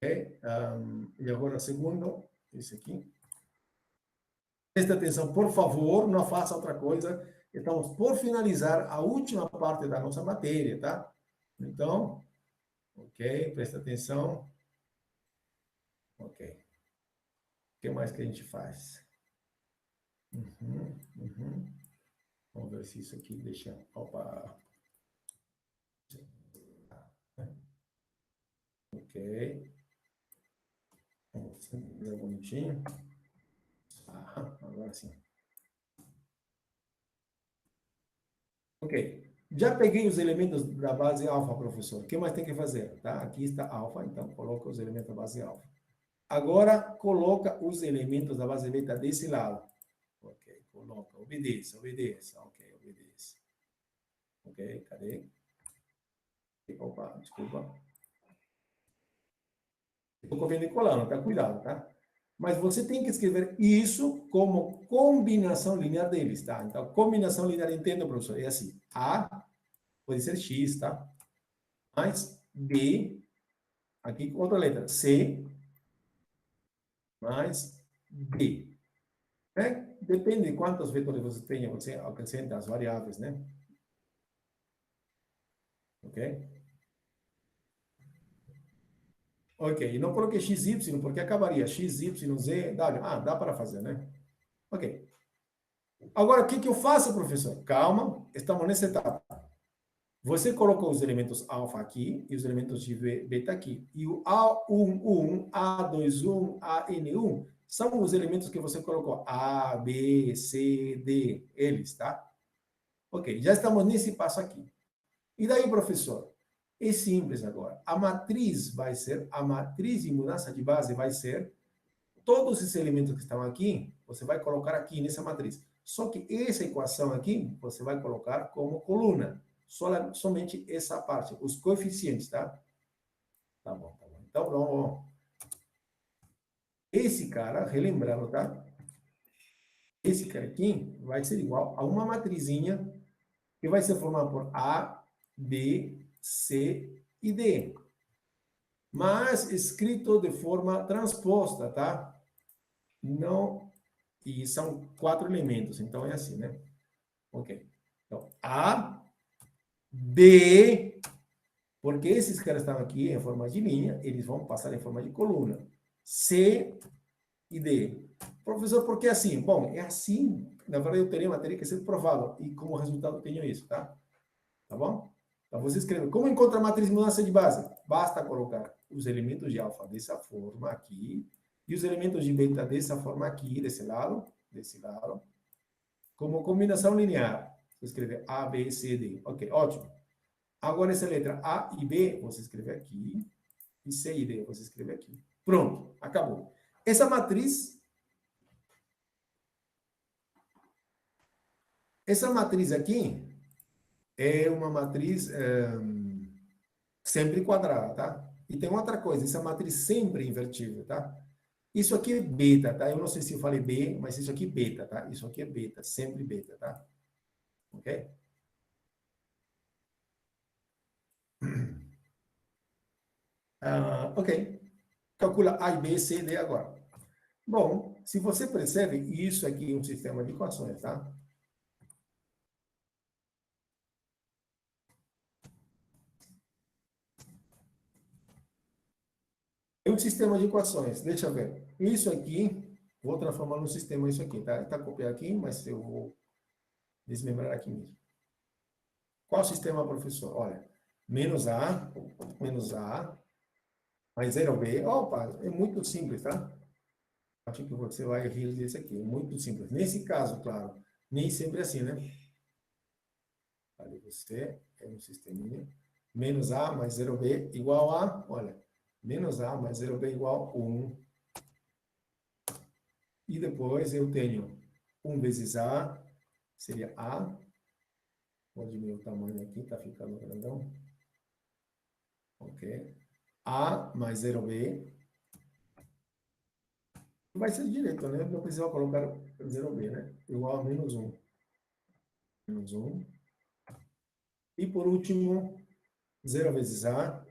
E agora o segundo, esse aqui. Presta atenção, por favor, não faça outra coisa. Estamos por finalizar a última parte da nossa matéria, tá? Então, ok, presta atenção. Ok. O que mais que a gente faz? Vamos ver se isso aqui deixa... Opa! Ok. Vamos fazer bonitinho. Agora sim. Ok. Já peguei os elementos da base alfa, professor. O que mais tem que fazer? Tá? Aqui está alfa, então coloca os elementos da base alfa. Agora, coloca os elementos da base beta desse lado. Ok, coloca. Obedeça. Ok, obedeça. Ok, cadê? Opa, desculpa. Estou copiando e colando, tá? Cuidado, tá? Mas você tem que escrever isso como combinação linear deles, tá? Então, combinação linear, entenda, professor, é assim. A pode ser X, tá? Mais B, aqui com outra letra, C, mais D. Né? Depende de quantos vetores você tenha, você acrescenta as variáveis, né? Ok? Ok, e não coloquei XY, porque acabaria XYZ, W. Ah, dá para fazer, né? Ok. Agora, o que eu faço, professor? Calma, estamos nessa etapa. Você colocou os elementos alfa aqui e os elementos de beta aqui. E o A11, A21, AN1 são os elementos que você colocou. A, B, C, D, eles, tá? Ok, já estamos nesse passo aqui. E daí, professor? É simples agora. A matriz de mudança de base vai ser todos esses elementos que estão aqui, você vai colocar aqui nessa matriz. Só que essa equação aqui, você vai colocar como coluna. Somente essa parte, os coeficientes, tá? Tá bom, tá bom. Então, vamos. Esse cara, relembrando, tá? Esse cara aqui vai ser igual a uma matrizinha que vai ser formada por A, B, C e D. Mas escrito de forma transposta, tá? Não, e são 4 elementos, então é assim, né? Ok. Então, A, B, porque esses caras estão aqui em forma de linha, eles vão passar em forma de coluna. C e D. Professor, por que assim? Bom, é assim. Na verdade, o teorema teria que ser provado. E como resultado, eu tenho isso, tá? Tá bom? Então, você escreve. Como encontra a matriz de mudança de base? Basta colocar os elementos de alfa dessa forma aqui e os elementos de beta dessa forma aqui, desse lado, como combinação linear. Você escreve A, B, C, D. Ok, ótimo. Agora, essa letra A e B, você escreve aqui. E C e D, você escreve aqui. Pronto, acabou. Essa matriz aqui é uma matriz sempre quadrada, tá? E tem outra coisa, essa matriz sempre invertível, tá? Isso aqui é beta, tá? Eu não sei se eu falei B, mas isso aqui é beta, tá? Isso aqui é beta, sempre beta, tá? Ok? Ok. Calcula A e B, C e D agora. Bom, se você percebe, isso aqui é um sistema de equações, tá? É um sistema de equações. Deixa eu ver. Isso aqui, vou transformar num sistema isso aqui, tá? Está copiado aqui, mas eu vou desmembrar aqui mesmo. Qual sistema, professor? Olha, menos A, mais 0B. Opa, é muito simples, tá? Acho que você vai rir disso aqui. É muito simples. Nesse caso, claro, nem sempre é assim, né? Ali você é um sisteminha. Menos A mais 0B igual a, olha, menos A mais 0B igual a 1. E depois eu tenho 1 vezes A, seria A. Vou diminuir o tamanho aqui, tá ficando grandão. Ok. A mais 0B. Vai ser direito, né? Não precisa colocar 0B, né? Igual a menos 1. Menos 1. E por último, 0 vezes A,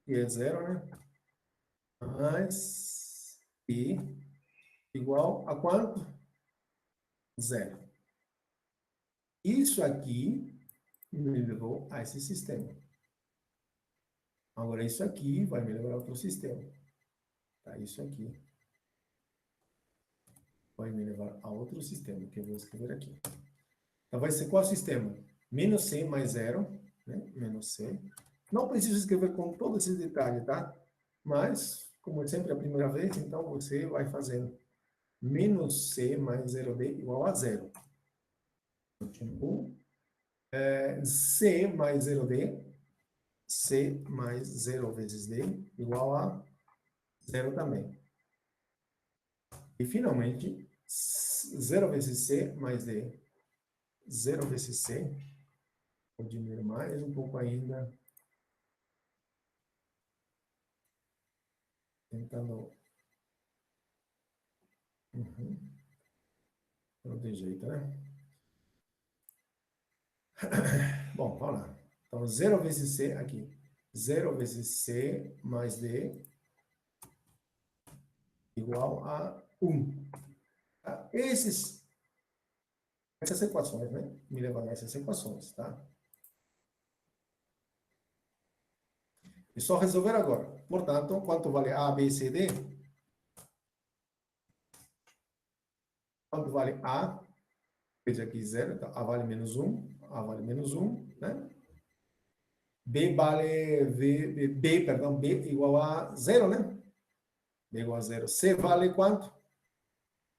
que é 0, né? Mais I igual a quanto? 0. Isso aqui me levou a esse sistema. Agora, isso aqui vai me levar a outro sistema. Tá? Isso aqui vai me levar a outro sistema, que eu vou escrever aqui. Então, vai ser qual sistema? Menos C mais 0, né? Menos C. Não preciso escrever com todo esse detalhe, tá? Mas, como é sempre a primeira vez, então você vai fazendo menos C mais 0B igual a 0. C mais 0D, C mais 0 vezes D igual a 0 também. E, finalmente, 0 vezes C mais D. 0 vezes C. Vou diminuir mais um pouco ainda. Tentando. Não tem jeito, né? Bom, vamos lá. Então, 0 vezes C aqui. 0 vezes C mais D igual a 1. Tá? Essas equações, né? Me levam a essas equações, tá? É só resolver agora. Portanto, quanto vale A, B, C, D? Quanto vale A? Veja aqui 0, então A vale menos 1. A vale menos 1, né? B vale B igual a 0, né? B igual a 0. C vale quanto?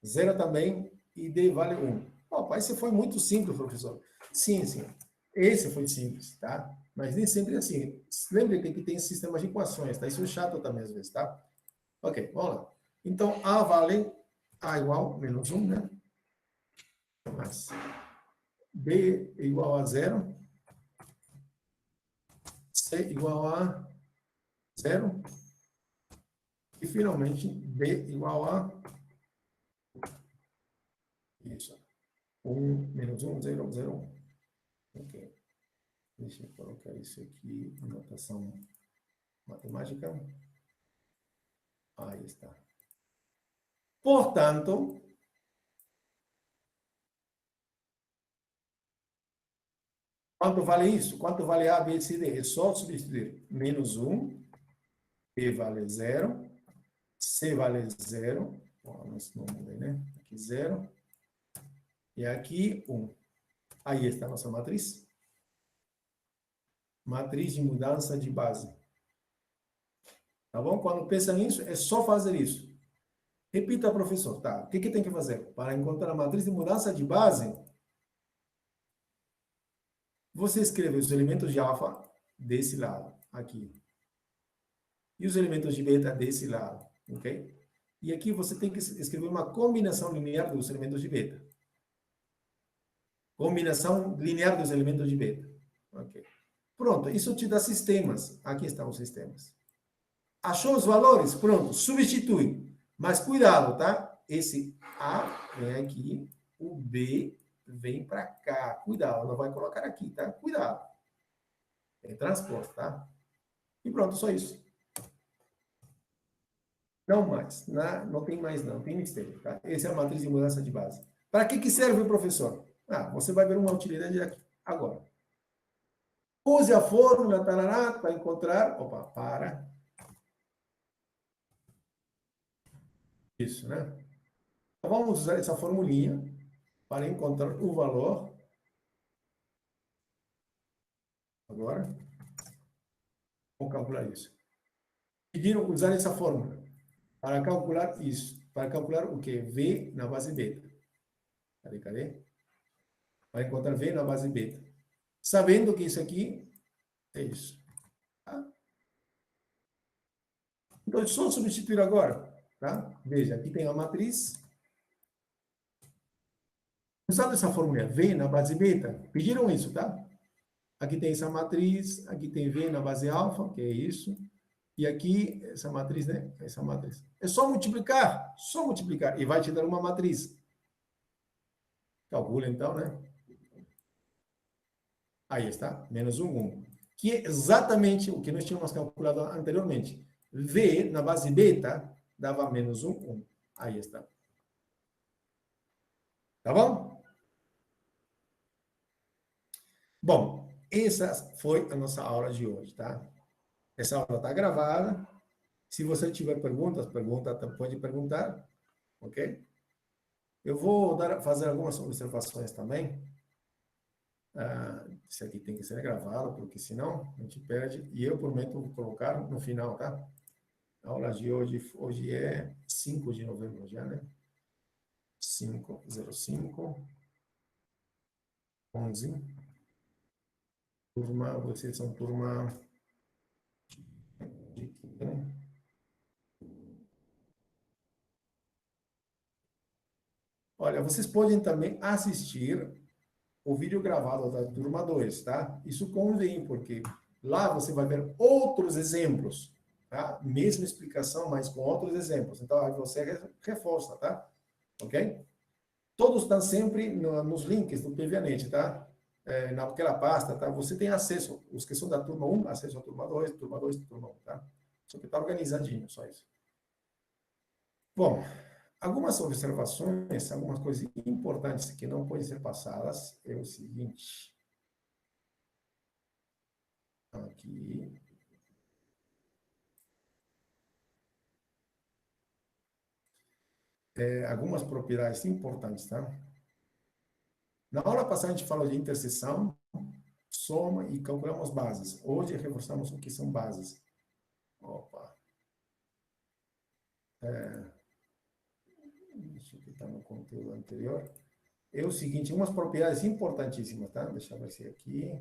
0 também. E D vale 1. Opa, esse foi muito simples, professor. Sim, sim. Esse foi simples, tá? Mas nem sempre é assim. Lembre que aqui tem sistemas de equações, tá? Isso é chato também às vezes, tá? Ok, vamos lá. Então, A vale A igual menos 1, né? Mas B igual a 0. C igual a 0. E, finalmente, B igual a isso. 1, menos 1, 0, 0, 1. Ok. Deixa eu colocar isso aqui em notação matemática. Aí está. Portanto, quanto vale isso? Quanto vale A, B, C, D? É só substituir. Menos 1, B vale 0, C vale 0. Não mudei, né? Aqui 0. E aqui 1. Aí está a nossa matriz. Matriz de mudança de base. Tá bom? Quando pensa nisso, é só fazer isso. Repita, professor. Tá. O que tem que fazer? Para encontrar a matriz de mudança de base, você escreve os elementos de alfa desse lado, aqui. E os elementos de beta desse lado, ok? E aqui você tem que escrever uma combinação linear dos elementos de beta. Combinação linear dos elementos de beta. Ok. Pronto, isso te dá sistemas. Aqui estão os sistemas. Achou os valores? Pronto, substitui. Mas cuidado, tá? Esse A vem aqui, o B vem para cá. Cuidado, não vai colocar aqui, tá? Cuidado. É transporte, tá? E pronto, só isso. Não mais. Não tem mais, não. Tem mistério, tá? Essa é a matriz de mudança de base. Para que serve, professor? Você vai ver uma utilidade aqui. Agora. Use a fórmula, tarará, para encontrar... Opa, para. Isso, né? Então, vamos usar essa formulinha para encontrar o valor. Agora, vamos calcular isso. Pediram usar essa fórmula para calcular isso. Para calcular o quê? V na base beta. Cadê? Para encontrar V na base beta. Sabendo que isso aqui é isso. Tá? Então, é só substituir agora. Tá? Veja, aqui tem a matriz. Usando essa fórmula V na base beta, pediram isso, tá? Aqui tem essa matriz, aqui tem V na base alfa, que é isso. E aqui, essa matriz, né? Essa matriz. É só multiplicar. E vai te dar uma matriz. Calcula, então, né? Aí está, menos 1, 1. Que é exatamente o que nós tínhamos calculado anteriormente. V na base beta dava menos 1, 1. Aí está. Tá bom? Bom, essa foi a nossa aula de hoje, tá? Essa aula está gravada. Se você tiver perguntas, pode perguntar, ok? Eu vou fazer algumas observações também. Isso aqui tem que ser gravado, porque senão a gente perde. E eu prometo colocar no final, tá? A aula de hoje é 5 de novembro já, né? 5/05, 11. Turma, vocês são turma de quinta, né? Olha, vocês podem também assistir o vídeo gravado da turma 2, tá? Isso convém, porque lá você vai ver outros exemplos, tá? Mesma explicação, mas com outros exemplos. Então, aí você reforça, tá? Ok? Todos estão sempre nos links do PVANet, tá? Naquela pasta, tá? Você tem acesso, os que são da turma 1, acesso à turma 2, turma 1, tá? Só que tá organizadinho, só isso. Bom, algumas observações, algumas coisas importantes que não podem ser passadas é o seguinte. Aqui. Algumas propriedades importantes, tá? Na aula passada a gente falou de interseção, soma e calculamos bases. Hoje reforçamos o que são bases. Opa. Deixa eu clicar no conteúdo anterior. É o seguinte, umas propriedades importantíssimas, tá? Deixa eu ver se aqui.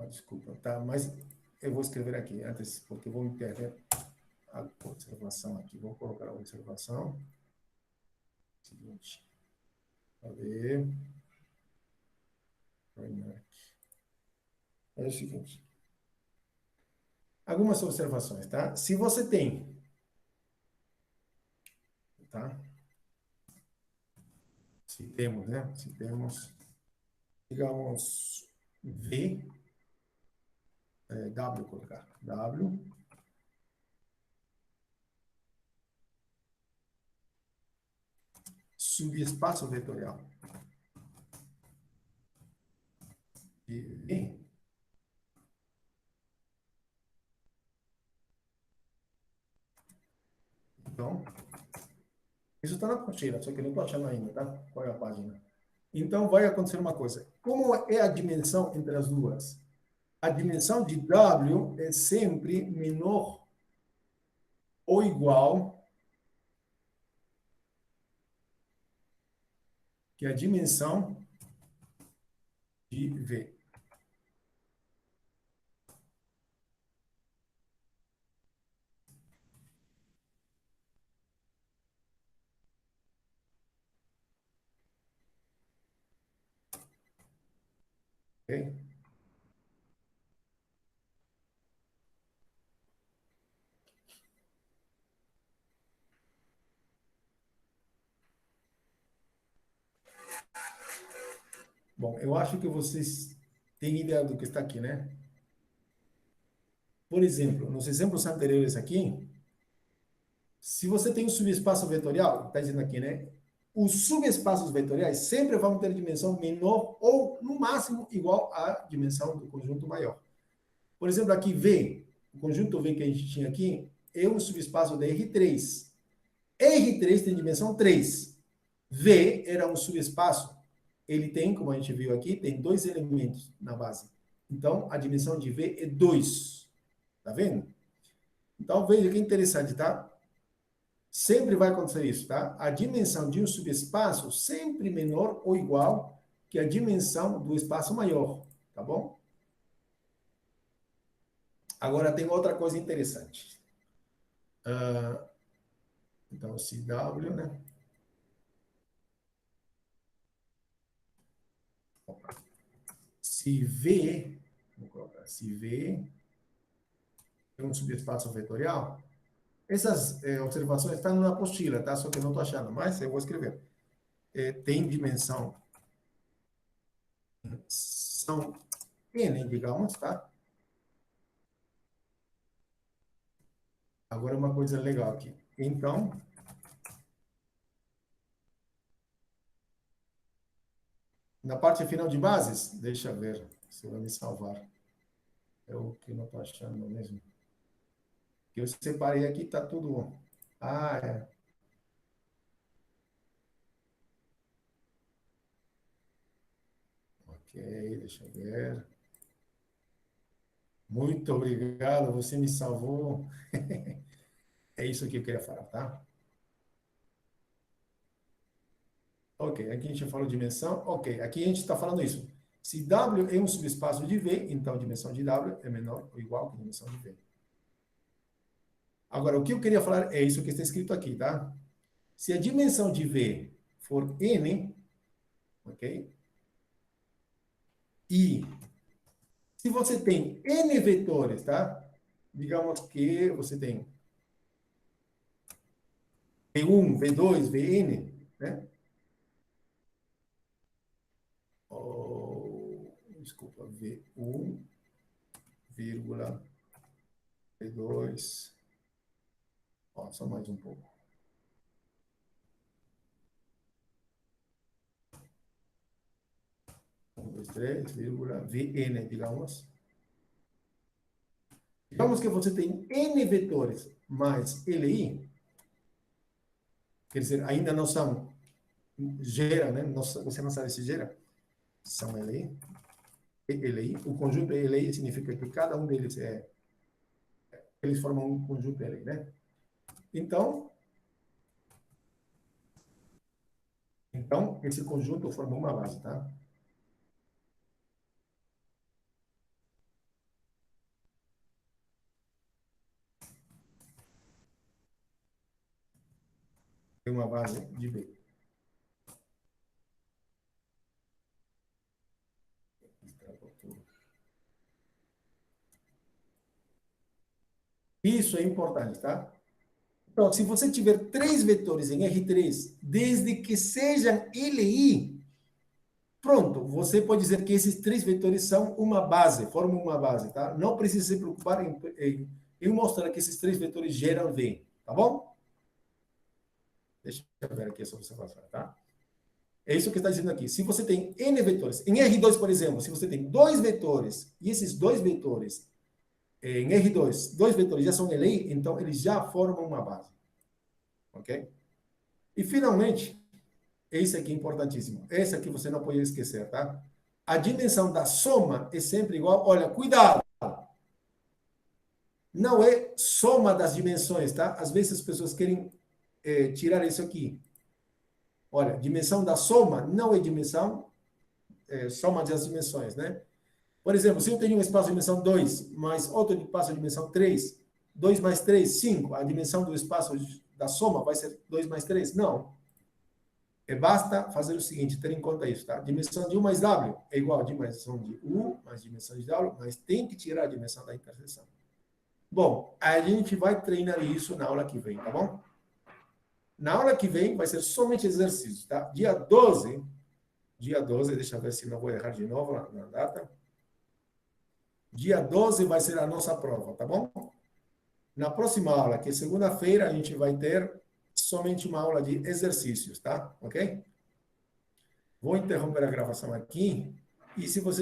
desculpa, tá? Mas eu vou escrever aqui antes, porque eu vou me perder a observação aqui. Vou colocar a observação. Seguinte. Cadê? É o seguinte. Algumas observações, tá? Se você tem, tá? Se temos, né? Se temos, digamos, V, W, colocar W, subespaço vetorial de V, então, isso está na apostila, só que eu não estou achando ainda, tá? Qual é a página? Então, vai acontecer uma coisa. Como é a dimensão entre as duas? A dimensão de W é sempre menor ou igual que a dimensão de V. Ok? Bom, eu acho que vocês têm ideia do que está aqui, né? Por exemplo, nos exemplos anteriores aqui, se você tem um subespaço vetorial, está dizendo aqui, né? Os subespaços vetoriais sempre vão ter dimensão menor ou, no máximo, igual à dimensão do conjunto maior. Por exemplo, aqui V, o conjunto V que a gente tinha aqui, é um subespaço de R3. R3 tem dimensão 3. V era um subespaço, ele tem, como a gente viu aqui, tem 2 elementos na base. Então, a dimensão de V é 2. Tá vendo? Então, veja que interessante, tá? Sempre vai acontecer isso, tá? A dimensão de um subespaço sempre menor ou igual que a dimensão do espaço maior, tá bom? Agora, tem outra coisa interessante. Então, se W, né? Se V, vou colocar, se V é um subespaço vetorial, essas observações estão na apostila, tá? Só que eu não estou achando, mas eu vou escrever. Tem dimensão, são N, digamos, tá? Agora, uma coisa legal aqui. Então, na parte final de bases, deixa eu ver se vai me salvar. É o que eu não estou achando mesmo. Que eu separei aqui, tá tudo. Ah, é. Ok, deixa eu ver. Muito obrigado, você me salvou. É isso que eu queria falar, tá? Ok, aqui a gente falou dimensão. Ok, aqui a gente está falando isso. Se W é um subespaço de V, então a dimensão de W é menor ou igual que a dimensão de V. Agora, o que eu queria falar é isso que está escrito aqui, tá? Se a dimensão de V for N, ok? E se você tem N vetores, tá? Digamos que você tem V1, V2, Vn, né? Desculpa, V1, vírgula, V2, só mais um pouco. 1, 2, 3, vírgula, Vn, digamos. Digamos que você tem N vetores mais Li, quer dizer, ainda não são gera, né? Você não sabe se gera, são Li, Li. O conjunto Li significa que cada um deles eles formam um conjunto Li, né? Então, esse conjunto forma uma base, tá? é uma base de B. Isso é importante, tá? Então, se você tiver 3 vetores em R3, desde que sejam LI, pronto, você pode dizer que esses 3 vetores são uma base, formam uma base, tá? Não precisa se preocupar em mostrar que esses 3 vetores geram V, tá bom? Deixa eu ver aqui essa observação, tá? É isso que está dizendo aqui. Se você tem N vetores, em R2, por exemplo, se você tem 2 vetores, e esses 2 vetores, em R2, 2 vetores já são LI, então eles já formam uma base. Ok? E, finalmente, esse aqui é importantíssimo. Esse aqui você não pode esquecer, tá? A dimensão da soma é sempre igual. Olha, cuidado! Não é soma das dimensões, tá? Às vezes as pessoas querem tirar isso aqui. Olha, dimensão da soma não é dimensão, soma das dimensões, né? Por exemplo, se eu tenho um espaço de dimensão 2, mais outro espaço de dimensão 3, 2 mais 3, 5, a dimensão do espaço da soma vai ser 2 mais 3? Não. Basta fazer o seguinte, ter em conta isso, tá? Dimensão de U mais W é igual a dimensão de U mais dimensão de W, mas tem que tirar a dimensão da interseção. Bom, a gente vai treinar isso na aula que vem, tá bom? Na aula que vem vai ser somente exercícios, tá? Dia 12, deixa eu ver se não vou errar de novo na data. Dia 12 vai ser a nossa prova, tá bom? Na próxima aula, que é segunda-feira, a gente vai ter somente uma aula de exercícios, tá? Ok? Vou interromper a gravação aqui. E se você